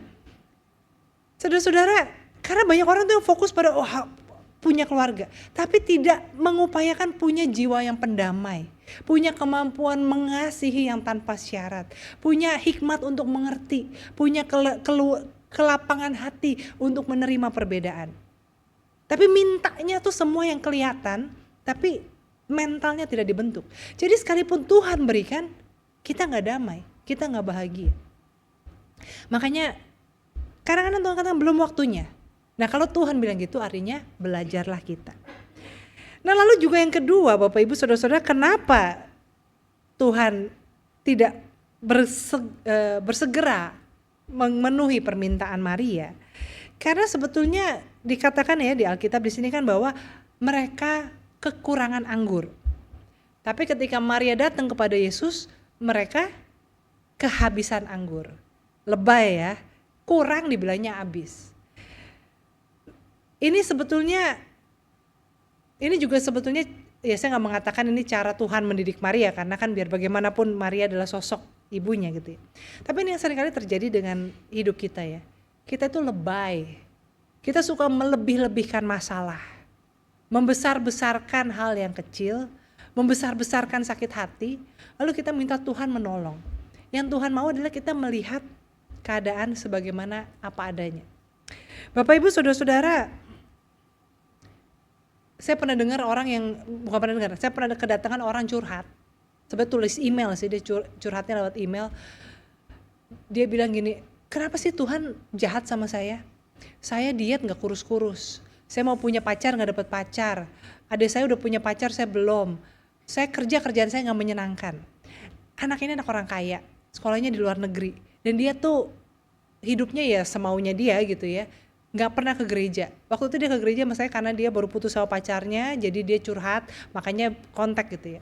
Saudara-saudara, karena banyak orang tuh yang fokus pada punya keluarga, tapi tidak mengupayakan punya jiwa yang pendamai, punya kemampuan mengasihi yang tanpa syarat, punya hikmat untuk mengerti, punya kelapangan hati untuk menerima perbedaan. Tapi mintanya tuh semua yang kelihatan, tapi mentalnya tidak dibentuk. Jadi sekalipun Tuhan berikan, kita gak damai, kita gak bahagia. Makanya kadang-kadang Tuhan katakan belum waktunya. Nah kalau Tuhan bilang gitu, artinya belajarlah kita. Nah lalu juga yang kedua, Bapak Ibu Saudara-saudara, kenapa Tuhan tidak bersegera memenuhi permintaan Maria? Karena sebetulnya dikatakan ya di Alkitab di sini kan bahwa mereka kekurangan anggur. Tapi ketika Maria datang kepada Yesus, mereka kehabisan anggur. Lebay ya, kurang dibilangnya habis. Ini juga sebetulnya ya saya nggak mengatakan ini cara Tuhan mendidik Maria, karena kan biar bagaimanapun Maria adalah sosok ibunya gitu ya. Tapi ini yang seringkali terjadi dengan hidup kita ya. Kita itu lebay, kita suka melebih-lebihkan masalah, membesar-besarkan hal yang kecil, membesar-besarkan sakit hati, lalu kita minta Tuhan menolong. Yang Tuhan mau adalah kita melihat keadaan sebagaimana apa adanya. Bapak Ibu Saudara-saudara, saya pernah dengar saya pernah kedatangan orang curhat. Sebenarnya tulis email sih, dia curhatnya lewat email. Dia bilang gini, kenapa sih Tuhan jahat sama saya? Saya diet gak kurus-kurus. Saya mau punya pacar gak dapet pacar. Adik saya udah punya pacar, saya belum. Saya kerjaan saya gak menyenangkan. Anak ini anak orang kaya, sekolahnya di luar negeri. Dan dia tuh hidupnya ya semaunya dia gitu ya. Gak pernah ke gereja. Waktu itu dia ke gereja sama saya karena dia baru putus sama pacarnya, jadi dia curhat, makanya kontak gitu ya.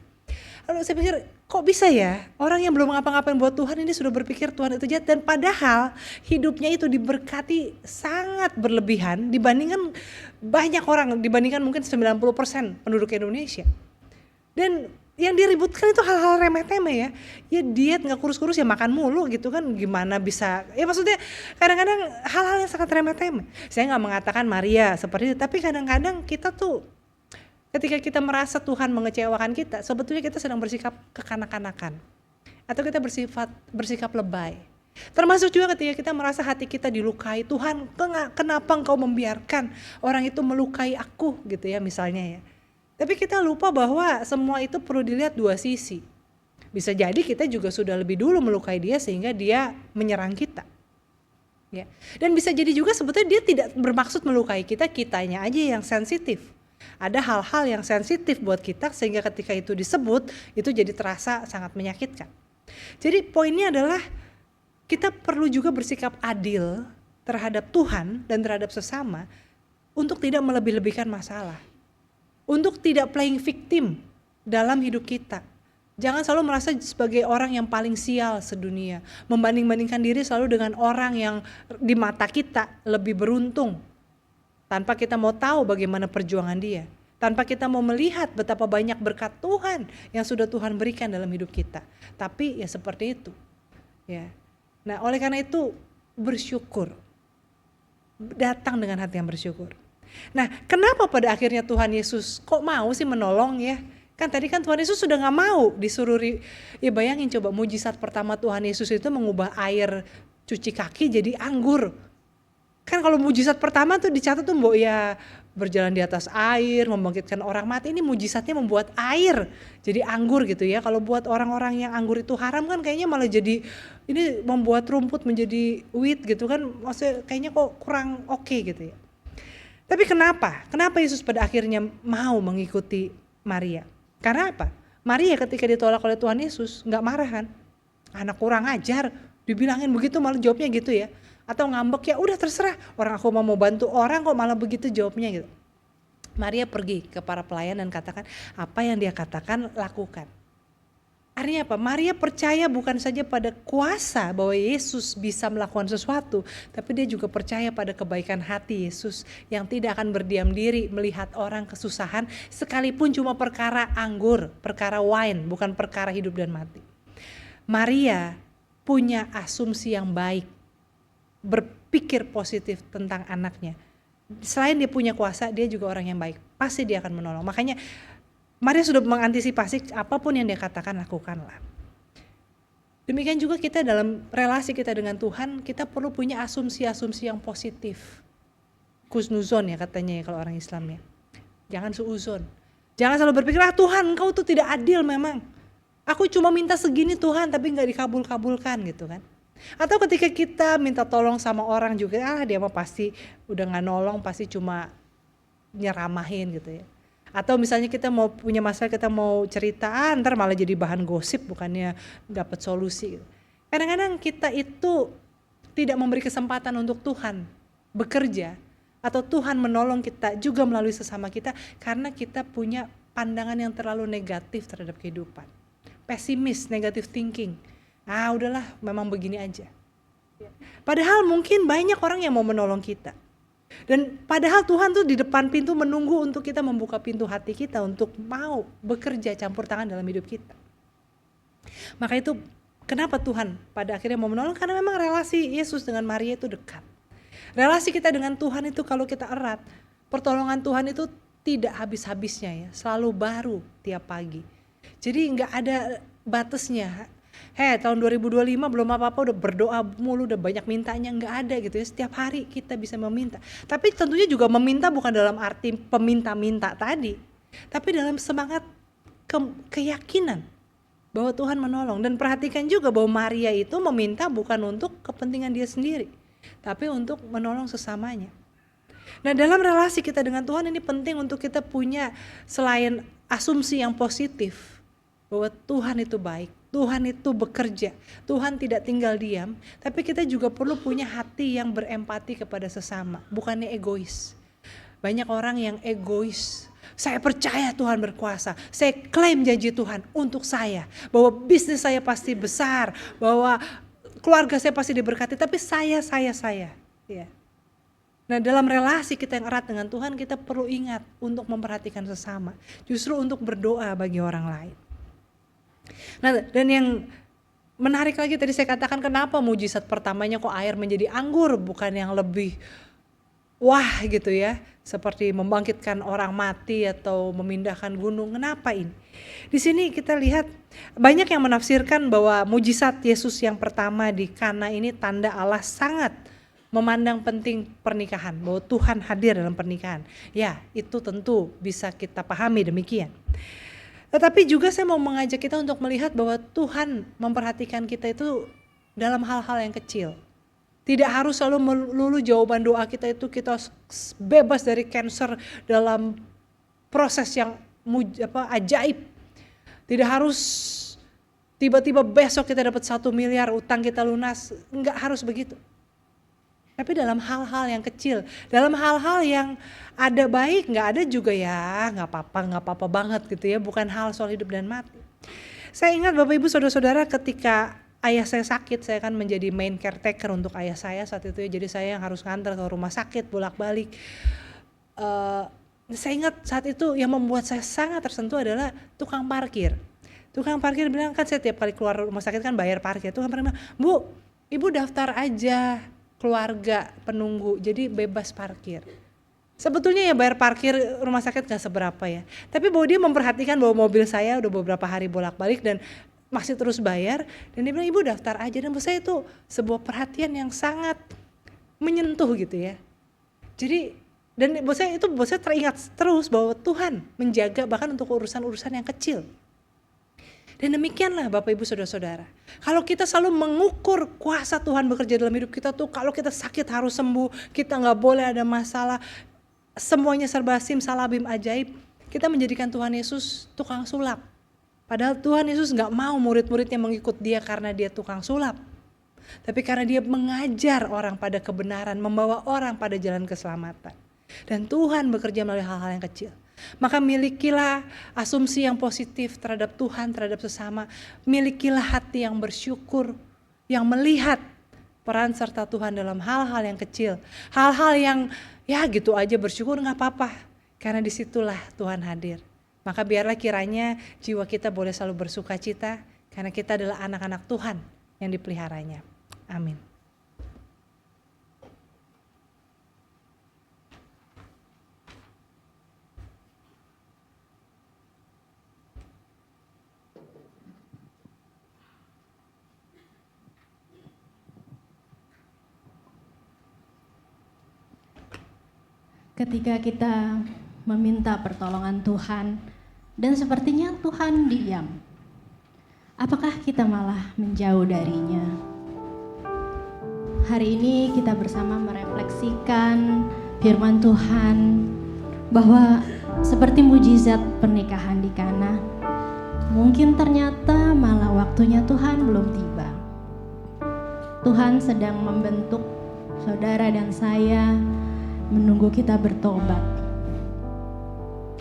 Lalu saya pikir, kok bisa ya orang yang belum ngapa-ngapain buat Tuhan ini sudah berpikir Tuhan itu jahat, dan padahal hidupnya itu diberkati sangat berlebihan dibandingkan banyak orang, dibandingkan mungkin 90% penduduk Indonesia. Dan yang diributkan itu hal-hal remeh-temeh ya. Ya diet gak kurus-kurus ya makan mulu gitu kan, gimana bisa. Ya maksudnya kadang-kadang hal-hal yang sangat remeh-temeh. Saya gak mengatakan Maria seperti itu, tapi kadang-kadang kita tuh ketika kita merasa Tuhan mengecewakan kita, sebetulnya kita sedang bersikap kekanak-kanakan. Atau kita bersikap lebay. Termasuk juga ketika kita merasa hati kita dilukai, Tuhan kenapa engkau membiarkan orang itu melukai aku gitu ya misalnya ya. Tapi kita lupa bahwa semua itu perlu dilihat dua sisi. Bisa jadi kita juga sudah lebih dulu melukai dia sehingga dia menyerang kita. Ya. Dan bisa jadi juga sebetulnya dia tidak bermaksud melukai kita, kitanya aja yang sensitif. Ada hal-hal yang sensitif buat kita sehingga ketika itu disebut, itu jadi terasa sangat menyakitkan. Jadi poinnya adalah kita perlu juga bersikap adil terhadap Tuhan dan terhadap sesama untuk tidak melebih-lebihkan masalah. Untuk tidak playing victim dalam hidup kita. Jangan selalu merasa sebagai orang yang paling sial sedunia. Membanding-bandingkan diri selalu dengan orang yang di mata kita lebih beruntung. Tanpa kita mau tahu bagaimana perjuangan dia. Tanpa kita mau melihat betapa banyak berkat Tuhan yang sudah Tuhan berikan dalam hidup kita. Tapi ya seperti itu. Ya. Nah oleh karena itu bersyukur. Datang dengan hati yang bersyukur. Nah, kenapa pada akhirnya Tuhan Yesus kok mau sih menolong ya? Kan tadi kan Tuhan Yesus sudah gak mau disuruh, ya bayangin coba mujizat pertama Tuhan Yesus itu mengubah air cuci kaki jadi anggur. Kan kalau mujizat pertama tuh dicatat tuh mbok ya berjalan di atas air, membangkitkan orang mati. Ini mujizatnya membuat air jadi anggur gitu ya. Kalau buat orang-orang yang anggur itu haram kan kayaknya malah jadi, ini membuat rumput menjadi wheat gitu kan. Maksudnya kayaknya kok kurang oke gitu ya. Tapi kenapa Yesus pada akhirnya mau mengikuti Maria? Karena apa? Maria ketika ditolak oleh Tuhan Yesus gak marah kan? Anak kurang ajar, dibilangin begitu malah jawabnya gitu ya. Atau ngambek, ya udah terserah, orang aku mau bantu orang kok malah begitu jawabnya gitu. Maria pergi ke para pelayan dan katakan apa yang dia katakan lakukan. Artinya apa? Maria percaya bukan saja pada kuasa bahwa Yesus bisa melakukan sesuatu, tapi dia juga percaya pada kebaikan hati Yesus yang tidak akan berdiam diri melihat orang kesusahan sekalipun cuma perkara anggur, perkara wine, bukan perkara hidup dan mati. Maria punya asumsi yang baik, berpikir positif tentang anaknya. Selain dia punya kuasa, dia juga orang yang baik. Pasti dia akan menolong. Makanya Maria sudah mengantisipasi apapun yang dia katakan lakukanlah. Demikian juga kita dalam relasi kita dengan Tuhan, kita perlu punya asumsi-asumsi yang positif. Kusnuzon ya katanya ya kalau orang Islam ya. Jangan suuzon. Jangan selalu berpikir, Tuhan engkau tuh tidak adil memang. Aku cuma minta segini Tuhan tapi gak dikabul-kabulkan gitu kan. Atau ketika kita minta tolong sama orang juga, dia mah pasti udah gak nolong, pasti cuma nyeramahin gitu ya. Atau misalnya kita mau punya masalah, kita mau cerita, ntar malah jadi bahan gosip bukannya dapat solusi. Kadang-kadang kita itu tidak memberi kesempatan untuk Tuhan bekerja atau Tuhan menolong kita juga melalui sesama kita karena kita punya pandangan yang terlalu negatif terhadap kehidupan. Pesimis, negative thinking. Udahlah memang begini aja. Padahal mungkin banyak orang yang mau menolong kita. Dan padahal Tuhan tuh di depan pintu menunggu untuk kita membuka pintu hati kita untuk mau bekerja campur tangan dalam hidup kita. Maka itu kenapa Tuhan pada akhirnya mau menolong? Karena memang relasi Yesus dengan Maria itu dekat. Relasi kita dengan Tuhan itu kalau kita erat, pertolongan Tuhan itu tidak habis-habisnya ya, selalu baru tiap pagi. Jadi gak ada batasnya. Tahun 2025 belum apa-apa udah berdoa mulu, udah banyak mintanya, nggak ada gitu ya. Setiap hari kita bisa meminta. Tapi tentunya juga meminta bukan dalam arti peminta-minta tadi, tapi dalam semangat keyakinan bahwa Tuhan menolong. Dan perhatikan juga bahwa Maria itu meminta bukan untuk kepentingan dia sendiri, tapi untuk menolong sesamanya. Nah dalam relasi kita dengan Tuhan ini penting untuk kita punya selain asumsi yang positif bahwa Tuhan itu baik, Tuhan itu bekerja, Tuhan tidak tinggal diam, tapi kita juga perlu punya hati yang berempati kepada sesama, bukannya egois. Banyak orang yang egois. Saya percaya Tuhan berkuasa, saya klaim janji Tuhan untuk saya, bahwa bisnis saya pasti besar, bahwa keluarga saya pasti diberkati, tapi saya. Ya. Nah dalam relasi kita yang erat dengan Tuhan, kita perlu ingat untuk memperhatikan sesama, justru untuk berdoa bagi orang lain. Nah dan yang menarik lagi tadi saya katakan kenapa mujizat pertamanya kok air menjadi anggur bukan yang lebih wah gitu ya, seperti membangkitkan orang mati atau memindahkan gunung. Kenapa ini? Di sini kita lihat banyak yang menafsirkan bahwa mujizat Yesus yang pertama di Kana ini tanda Allah sangat memandang penting pernikahan, bahwa Tuhan hadir dalam pernikahan. Ya, itu tentu bisa kita pahami demikian. Tetapi juga saya mau mengajak kita untuk melihat bahwa Tuhan memperhatikan kita itu dalam hal-hal yang kecil. Tidak harus selalu melulu jawaban doa kita itu kita bebas dari cancer dalam proses yang ajaib. Tidak harus tiba-tiba besok kita dapat 1 miliar utang kita lunas. Enggak harus begitu. Tapi dalam hal-hal yang kecil, dalam hal-hal yang ada baik, nggak ada juga ya, nggak apa-apa banget gitu ya, bukan hal soal hidup dan mati. Saya ingat Bapak Ibu Saudara-saudara ketika ayah saya sakit, saya kan menjadi main caretaker untuk ayah saya saat itu ya, jadi saya yang harus nganter ke rumah sakit bolak-balik. Saya ingat saat itu yang membuat saya sangat tersentuh adalah tukang parkir. Tukang parkir bilang kan saya tiap kali keluar rumah sakit kan bayar parkir, tukang parkir bilang, Bu, Ibu daftar aja keluarga penunggu, jadi bebas parkir. Sebetulnya ya bayar parkir rumah sakit gak seberapa ya. Tapi bahwa dia memperhatikan bahwa mobil saya udah beberapa hari bolak-balik dan masih terus bayar. Dan dia bilang, ibu daftar aja. Dan buat saya itu sebuah perhatian yang sangat menyentuh gitu ya. Jadi, dan buat saya teringat terus bahwa Tuhan menjaga bahkan untuk urusan-urusan yang kecil. Dan demikianlah Bapak Ibu Saudara-saudara. Kalau kita selalu mengukur kuasa Tuhan bekerja dalam hidup kita tuh, kalau kita sakit harus sembuh, kita gak boleh ada masalah, semuanya serba simsalabim ajaib, kita menjadikan Tuhan Yesus tukang sulap. Padahal Tuhan Yesus gak mau murid-muridnya mengikut dia karena dia tukang sulap. Tapi karena dia mengajar orang pada kebenaran, membawa orang pada jalan keselamatan. Dan Tuhan bekerja melalui hal-hal yang kecil. Maka milikilah asumsi yang positif terhadap Tuhan, terhadap sesama. Milikilah hati yang bersyukur, yang melihat peran serta Tuhan dalam hal-hal yang kecil. Hal-hal yang ya gitu aja bersyukur gak apa-apa. Karena disitulah Tuhan hadir. Maka biarlah kiranya jiwa kita boleh selalu bersuka cita. Karena kita adalah anak-anak Tuhan yang dipeliharanya. Amin. Ketika kita meminta pertolongan Tuhan dan sepertinya Tuhan diam, apakah kita malah menjauh darinya? Hari ini kita bersama merefleksikan firman Tuhan bahwa seperti mujizat pernikahan di Kana, mungkin ternyata malah waktunya Tuhan belum tiba. Tuhan sedang membentuk saudara dan saya, menunggu kita bertobat.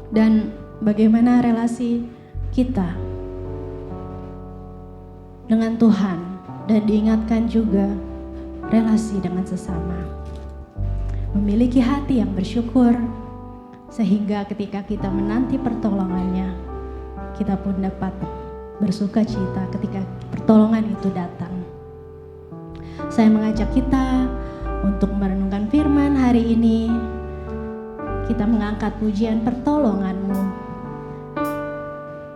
Dan bagaimana relasi kita dengan Tuhan, dan diingatkan juga relasi dengan sesama. Memiliki hati yang bersyukur sehingga ketika kita menanti pertolongannya, kita pun dapat bersuka cita ketika pertolongan itu datang. Saya mengajak kita untuk merenungkan firman hari ini, kita mengangkat pujian pertolongan-Mu.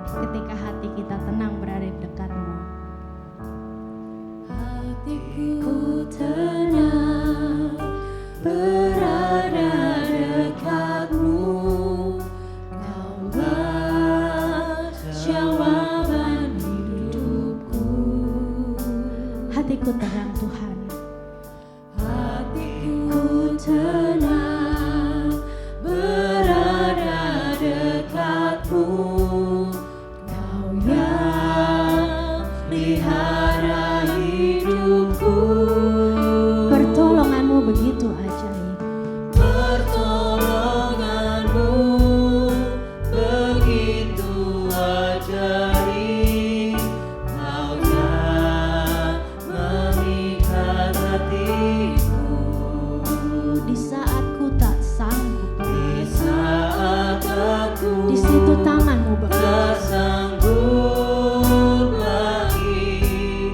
Ketika hati kita tenang berada di dekat-Mu. Hatiku tenang berada dekat-Mu, Kaulah jawaban hidupku. Hatiku tenang Tuhan. Tenang berada dekat-Mu, Kau yang pelihara hidupku. Pertolongan-Mu begitu ajaib. Pertolongan-Mu begitu ajaib. Kau yang memikat hatiku. Di saat ku tak sanggup, Di saat aku di situ tangan-Mu tak bekerja. sanggup lagi,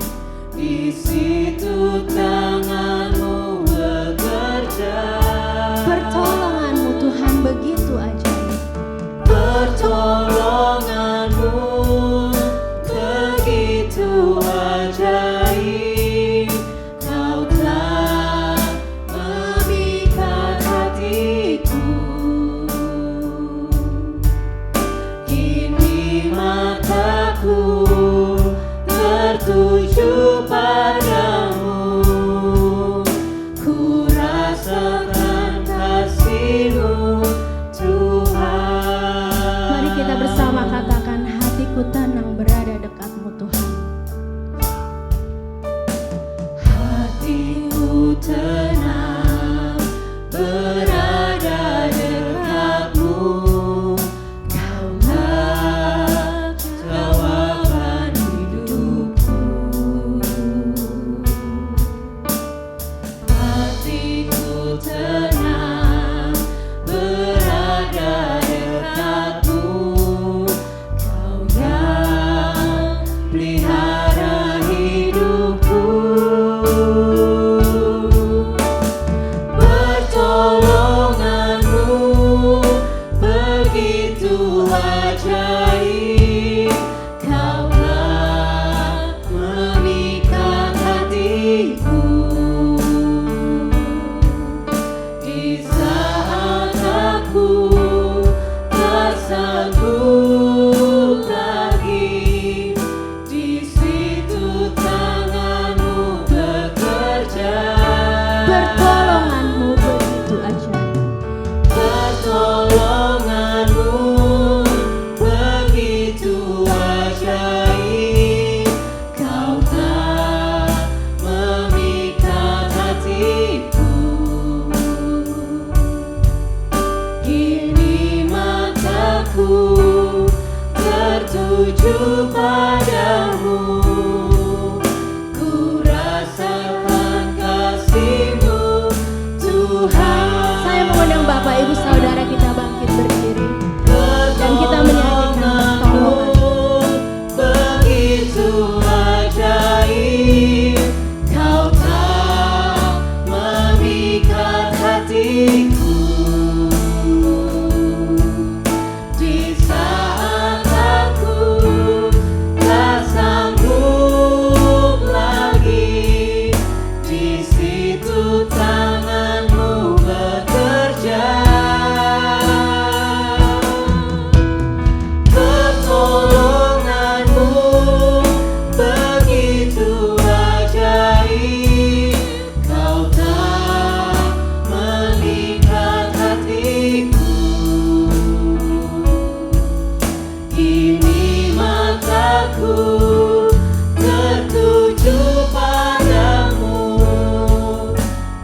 di situ tangan-Mu bekerja. Pertolongan-Mu Tuhan begitu ajaib. Pertolongan-Mu begitu ajaib. Kau telah memikat hatiku. Kini mataku tertuju padamu. Ku rasakan kasih-Mu, Tuhan. Mari kita bersama katakan, hatiku tenang berada dekat-Mu Tuhan. Hatiku tenang berada dekat-Mu, Kaulah jawaban hidupku. Hatiku tenang berada dekat-Mu, Kau yang pelihara hidupku. Pertolongan-Mu tertuju padamu, ku rasakan kasih-Mu Tuhan. Saya mengundang Bapak Ibu Saudara kita bangkit berdiri dan kita menyanyikan pertolongan. Begitu ajaib, Kau tak memikat hatiku. Di saat aku tak sanggup lagi, di situ tangan-Mu bekerja. Pertolongan-Mu begitu ajaib, Kau tak memikat hatiku. Kini mataku tertuju padamu,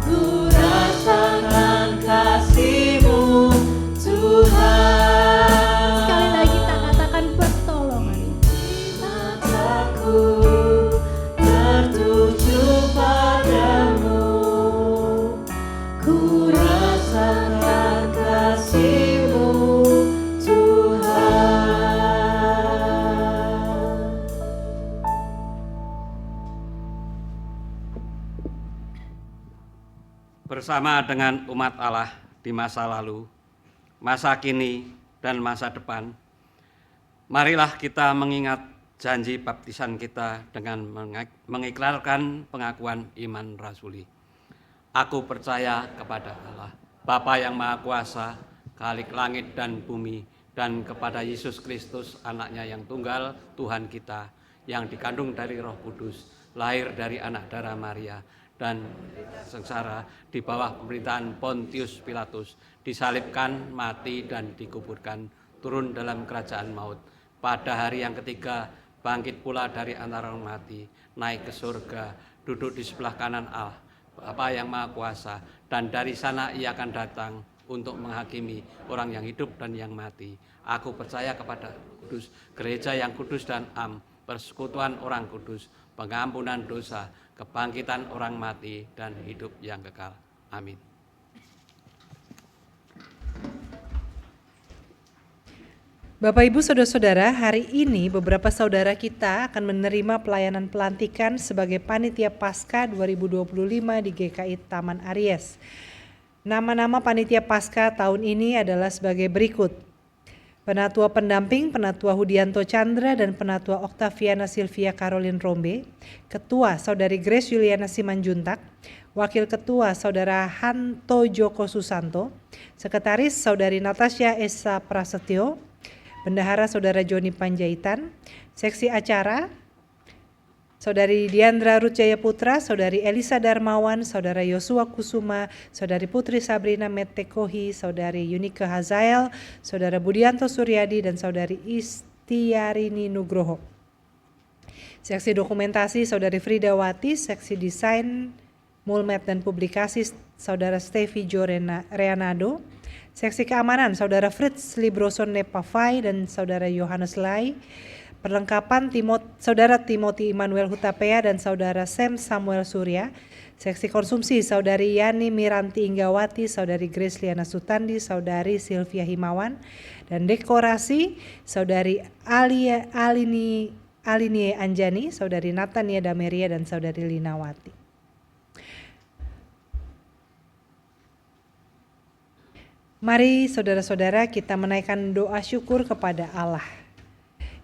ku rasakan kasih-Mu Tuhan. Sekali lagi kita katakan pertolongan. Mataku tertuju padamu, ku rasakan kasih-Mu Tuhan. Bersama dengan umat Allah di masa lalu, masa kini, dan masa depan, marilah kita mengingat janji baptisan kita dengan mengikrarkan pengakuan iman rasuli. Aku percaya kepada Allah, Bapa yang Maha Kuasa, Khalik langit dan bumi, dan kepada Yesus Kristus, anaknya yang tunggal, Tuhan kita, yang dikandung dari Roh Kudus, lahir dari anak darah Maria, dan sengsara di bawah pemerintahan Pontius Pilatus, disalibkan, mati, dan dikuburkan, turun dalam kerajaan maut. Pada hari yang ketiga, bangkit pula dari antara orang mati, naik ke surga, duduk di sebelah kanan Allah, Bapa yang Maha Kuasa, dan dari sana Ia akan datang untuk menghakimi orang yang hidup dan yang mati. Aku percaya kepada kudus, gereja yang kudus dan am, persekutuan orang kudus, pengampunan dosa, kebangkitan orang mati, dan hidup yang kekal. Amin. Bapak Ibu Saudara-saudara, hari ini beberapa saudara kita akan menerima pelayanan pelantikan sebagai Panitia Paskah 2025 di GKI Taman Aries. Nama-nama Panitia Paskah tahun ini adalah sebagai berikut: Penatua Pendamping, Penatua Hudianto Chandra dan Penatua Oktaviana Silvia Caroline Rombe, Ketua Saudari Grace Juliana Simanjuntak, Wakil Ketua Saudara Hanto Joko Susanto, Sekretaris Saudari Natasha Esa Prasetyo, Bendahara Saudara Joni Panjaitan, Seksi Acara Saudari Diandra Rutjaya Putra, Saudari Elisa Darmawan, Saudara Yosua Kusuma, Saudari Putri Sabrina Metekohi, Saudari Yunike Hazael, Saudara Budianto Suryadi, dan Saudari Istiarini Nugroho. Seksi Dokumentasi Saudari Frida Wati, Seksi Desain, Mulmet dan Publikasi Saudara Stevi Jo Reanado, Seksi Keamanan Saudara Fritz Libroson Nepavai dan Saudara Yohanes Lai, Perlengkapan Saudara Timothy Immanuel Hutapea dan Saudara Sam Samuel Surya, Seksi Konsumsi Saudari Yani Miranti Inggawati, Saudari Grace Liana Sutandi, Saudari Sylvia Himawan, dan Dekorasi Saudari Alinie Anjani, Saudari Natania Dameria, dan Saudari Linawati. Mari saudara-saudara kita menaikkan doa syukur kepada Allah.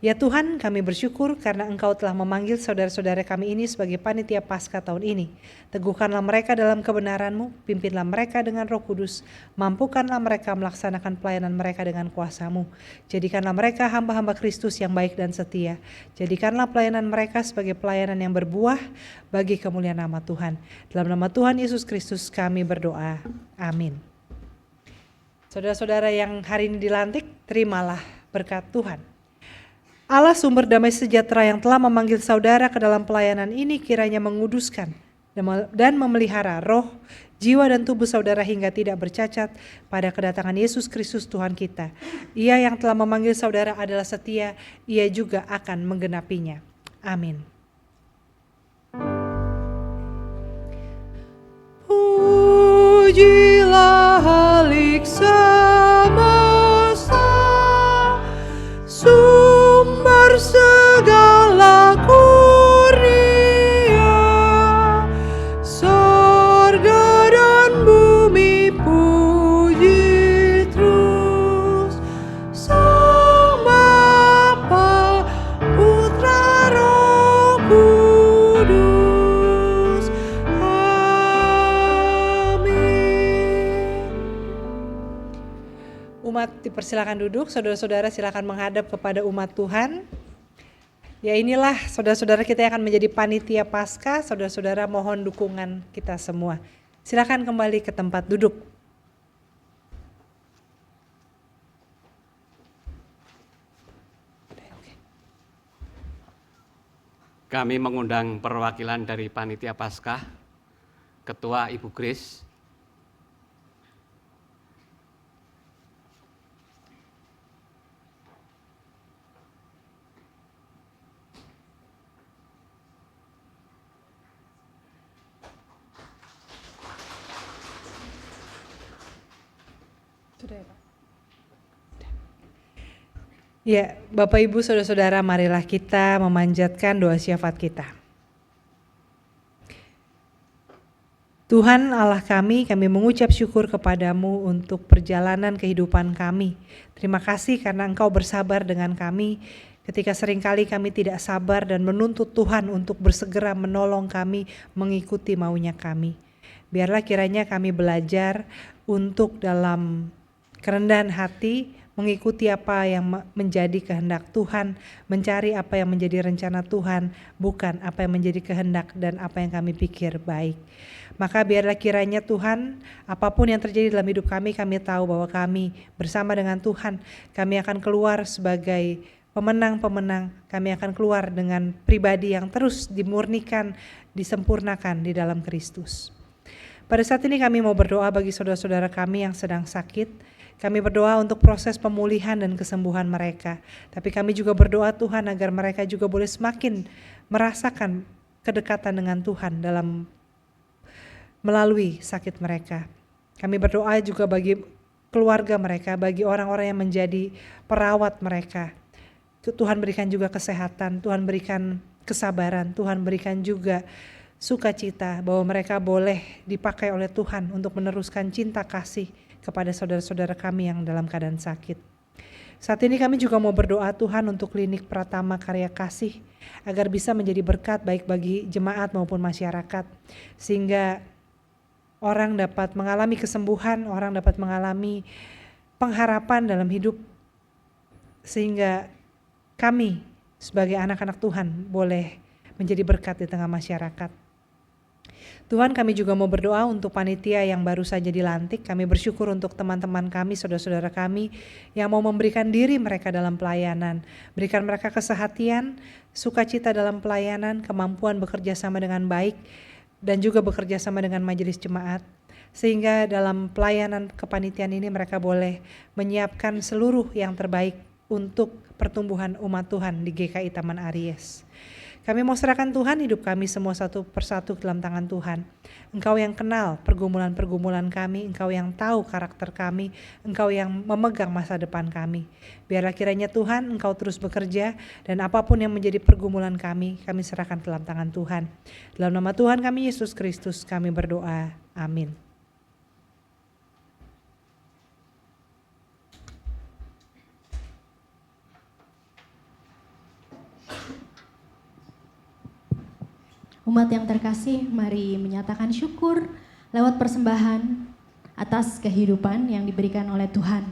Ya Tuhan, kami bersyukur karena Engkau telah memanggil saudara-saudara kami ini sebagai panitia Paskah tahun ini. Teguhkanlah mereka dalam kebenaran-Mu, pimpinlah mereka dengan Roh Kudus, mampukanlah mereka melaksanakan pelayanan mereka dengan kuasa-Mu. Jadikanlah mereka hamba-hamba Kristus yang baik dan setia. Jadikanlah pelayanan mereka sebagai pelayanan yang berbuah bagi kemuliaan nama Tuhan. Dalam nama Tuhan Yesus Kristus kami berdoa. Amin. Saudara-saudara yang hari ini dilantik, terimalah berkat Tuhan. Allah sumber damai sejahtera yang telah memanggil saudara ke dalam pelayanan ini kiranya menguduskan dan memelihara roh, jiwa dan tubuh saudara hingga tidak bercacat pada kedatangan Yesus Kristus Tuhan kita. Ia yang telah memanggil saudara adalah setia, ia juga akan menggenapinya. Amin. Pujilah Halik semesta, sumber segala kurnia, sorga dan bumi puji terus Sang Bapa, Putra, Roh Kudus. Umat dipersilakan duduk, saudara-saudara silakan menghadap kepada umat Tuhan. Ya inilah saudara-saudara kita yang akan menjadi panitia Paskah, saudara-saudara mohon dukungan kita semua. Silakan kembali ke tempat duduk. Kami mengundang perwakilan dari panitia Paskah, Ketua Ibu Grace. Ya, Bapak Ibu Saudara-saudara, marilah kita memanjatkan doa syafaat kita. Tuhan Allah kami mengucap syukur kepadamu untuk perjalanan kehidupan kami. Terima kasih karena Engkau bersabar dengan kami ketika seringkali kami tidak sabar dan menuntut Tuhan untuk bersegera menolong kami mengikuti maunya kami. Biarlah kiranya kami belajar untuk dalam kerendahan hati mengikuti apa yang menjadi kehendak Tuhan, mencari apa yang menjadi rencana Tuhan, bukan apa yang menjadi kehendak dan apa yang kami pikir baik. Maka biarlah kiranya Tuhan, apapun yang terjadi dalam hidup kami tahu bahwa kami bersama dengan Tuhan, kami akan keluar sebagai pemenang-pemenang, kami akan keluar dengan pribadi yang terus dimurnikan, disempurnakan di dalam Kristus. Pada saat ini kami mau berdoa bagi saudara-saudara kami yang sedang sakit. Kami berdoa untuk proses pemulihan dan kesembuhan mereka. Tapi kami juga berdoa Tuhan agar mereka juga boleh semakin merasakan kedekatan dengan Tuhan dalam melalui sakit mereka. Kami berdoa juga bagi keluarga mereka, bagi orang-orang yang menjadi perawat mereka. Tuhan berikan juga kesehatan, Tuhan berikan kesabaran, Tuhan berikan juga sukacita bahwa mereka boleh dipakai oleh Tuhan untuk meneruskan cinta kasih kepada saudara-saudara kami yang dalam keadaan sakit. Saat ini kami juga mau berdoa Tuhan untuk klinik Pratama Karya Kasih agar bisa menjadi berkat baik bagi jemaat maupun masyarakat, sehingga orang dapat mengalami kesembuhan, orang dapat mengalami pengharapan dalam hidup, sehingga kami sebagai anak-anak Tuhan boleh menjadi berkat di tengah masyarakat. Tuhan, kami juga mau berdoa untuk panitia yang baru saja dilantik. Kami bersyukur untuk teman-teman kami, saudara-saudara kami yang mau memberikan diri mereka dalam pelayanan. Berikan mereka kesehatan, sukacita dalam pelayanan, kemampuan bekerja sama dengan baik, dan juga bekerja sama dengan majelis jemaat. Sehingga dalam pelayanan kepanitiaan ini mereka boleh menyiapkan seluruh yang terbaik untuk pertumbuhan umat Tuhan di GKI Taman Aries. Kami mau serahkan Tuhan hidup kami semua satu persatu dalam tangan Tuhan. Engkau yang kenal pergumulan-pergumulan kami, Engkau yang tahu karakter kami, Engkau yang memegang masa depan kami. Biarlah kiranya Tuhan Engkau terus bekerja dan apapun yang menjadi pergumulan kami serahkan dalam tangan Tuhan. Dalam nama Tuhan kami Yesus Kristus kami berdoa. Amin. Umat yang terkasih, mari menyatakan syukur lewat persembahan atas kehidupan yang diberikan oleh Tuhan.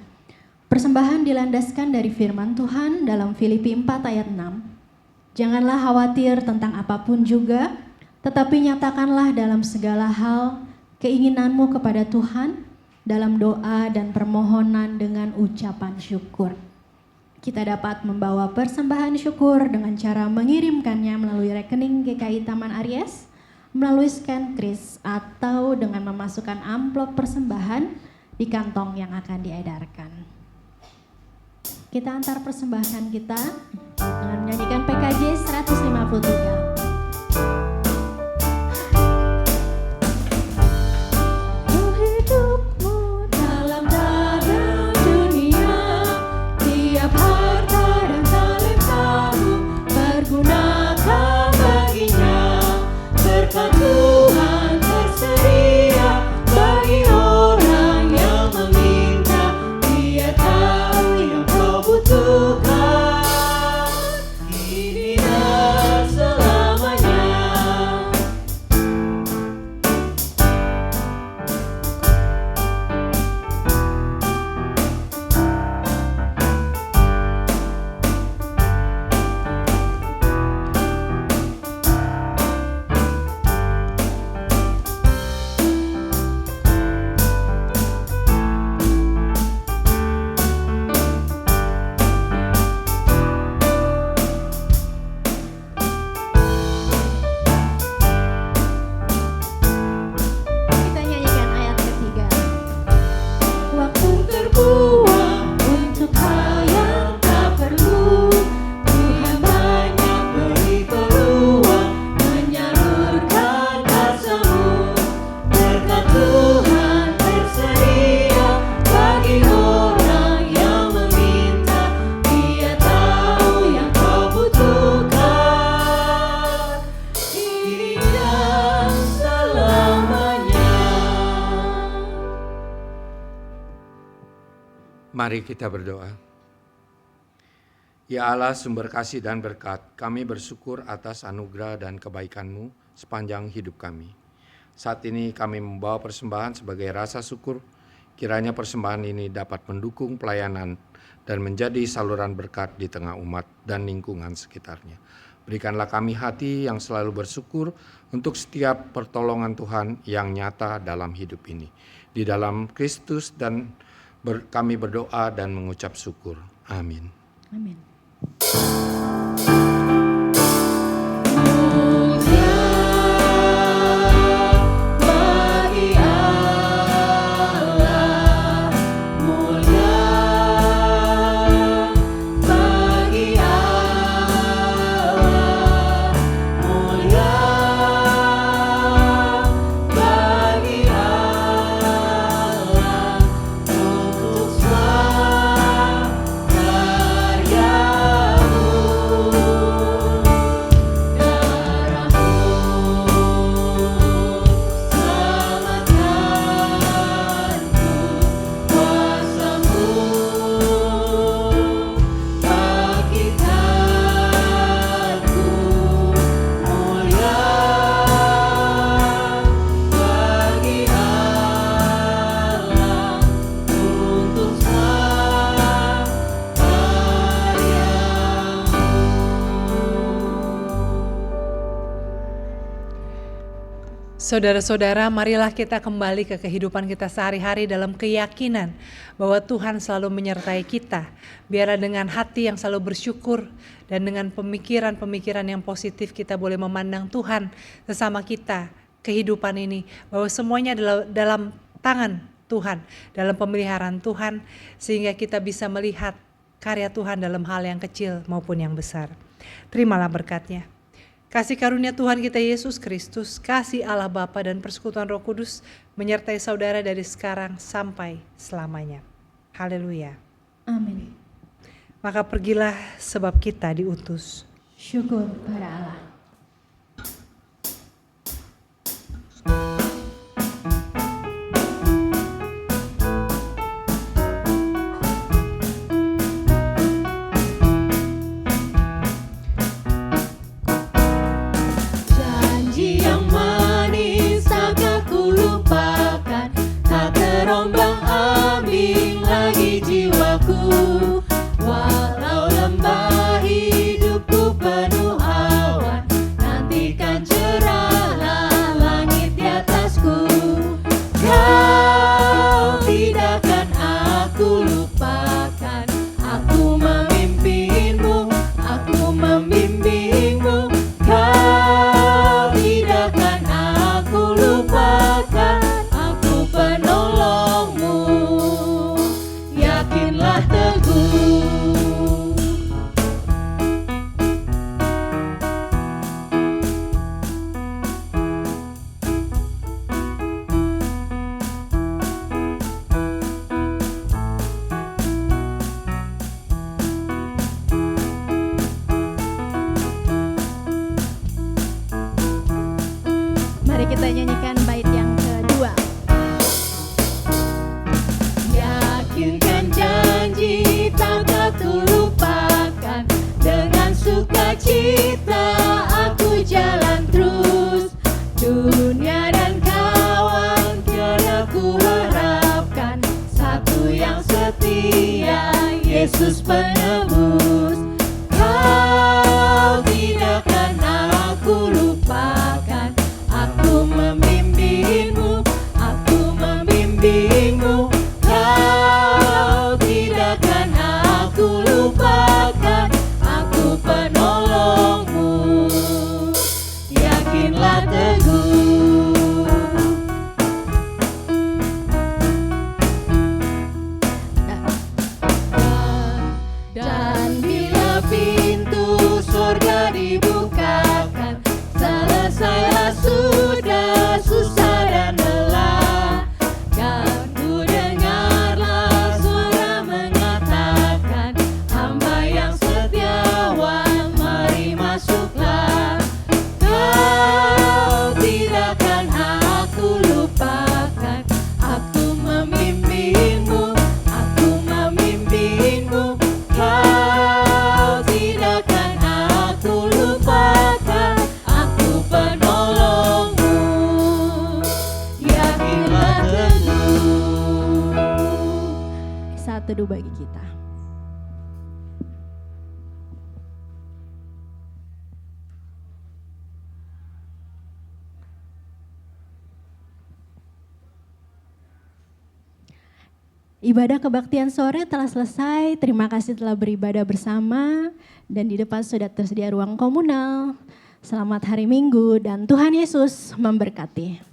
Persembahan dilandaskan dari firman Tuhan dalam Filipi 4 ayat 6. Janganlah khawatir tentang apapun juga, tetapi nyatakanlah dalam segala hal keinginanmu kepada Tuhan dalam doa dan permohonan dengan ucapan syukur. Kita dapat membawa persembahan syukur dengan cara mengirimkannya melalui rekening GKI Taman Aries melalui scan kris atau dengan memasukkan amplop persembahan di kantong yang akan diedarkan. Kita antar persembahan kita dengan menyanyikan PKJ 153. Mari kita berdoa. Ya Allah, sumber kasih dan berkat, kami bersyukur atas anugerah dan kebaikan-Mu sepanjang hidup kami. Saat ini kami membawa persembahan sebagai rasa syukur, kiranya persembahan ini dapat mendukung pelayanan dan menjadi saluran berkat di tengah umat dan lingkungan sekitarnya. Berikanlah kami hati yang selalu bersyukur untuk setiap pertolongan Tuhan yang nyata dalam hidup ini. Di dalam Kristus dan kami berdoa dan mengucap syukur. Amin. Amin. Saudara-saudara, marilah kita kembali ke kehidupan kita sehari-hari dalam keyakinan bahwa Tuhan selalu menyertai kita. Biarlah dengan hati yang selalu bersyukur dan dengan pemikiran-pemikiran yang positif kita boleh memandang Tuhan sesama kita, kehidupan ini, bahwa semuanya adalah dalam tangan Tuhan, dalam pemeliharaan Tuhan, sehingga kita bisa melihat karya Tuhan dalam hal yang kecil maupun yang besar. Terimalah berkat-Nya. Kasih karunia Tuhan kita Yesus Kristus, kasih Allah Bapa dan persekutuan Roh Kudus menyertai saudara dari sekarang sampai selamanya. Haleluya. Amin. Maka pergilah sebab kita diutus. Syukur pada Allah. Kau tidakkan Yesus penebus. Kau tidak akan aku lupakan. Aku membimbingmu, aku membimbingmu. Kau tidak akan aku lupakan. Aku penolongmu. Yakinlah teguh. Dan bila pintu surga dibukakan, selesailah sudah susah dan lelah. Dan ku dengarlah suara mengatakan, hamba yang setiawan, mari masuklah. Kau tidak akan aku lupakan. Aku membimbingmu, aku membimbingmu. Kau tidak akan aku lupakan. Aku penolongmu. Yakinlah teguh. Saat teduh bagi kita. Ibadah kebaktian sore telah selesai. Terima kasih telah beribadah bersama. Dan di depan sudah tersedia ruang komunal. Selamat hari Minggu dan Tuhan Yesus memberkati.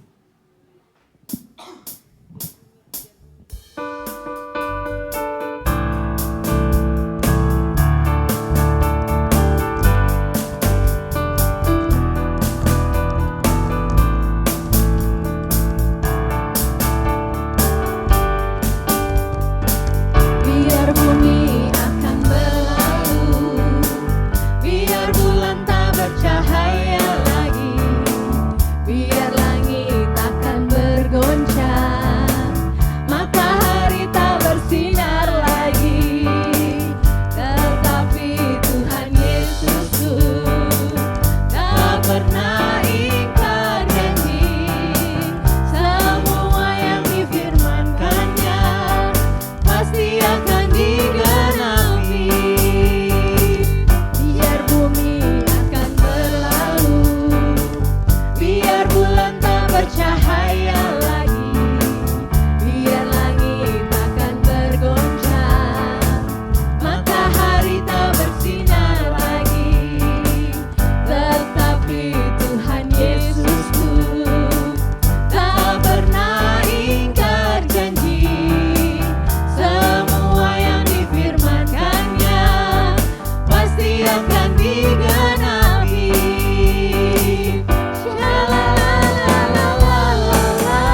Biar bumi akan berlalu, biar bulan tak bercahaya lagi, biar langit akan bergoncang, matahari tak bersinar lagi. Tetapi Tuhan Yesusku tak pernah ingkar janji. Semua yang difirmankannya pasti akan digenapi. Biar bumi akan berlalu, biar bulan tak bercahaya lagi, biar langit akan bergoncang, matahari tak bersinar lagi. Tetapi Tuhan Yesusku tak pernah ingkar janji. Semua yang difirmankannya pasti akan digenapi. Shalalalalala,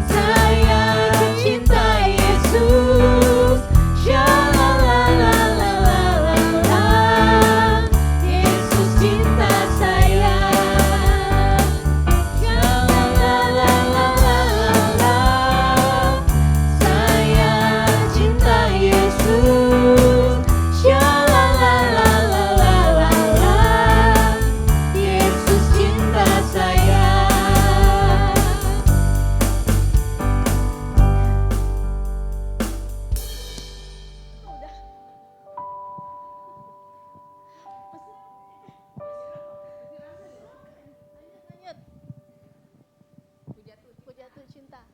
saya cinta Yesus. Shalalalalala, Yesus cinta saya. Shalalalalala, saya cinta Yesus. Shalalalalala, Yesus cinta saya. Ku jatuh cinta.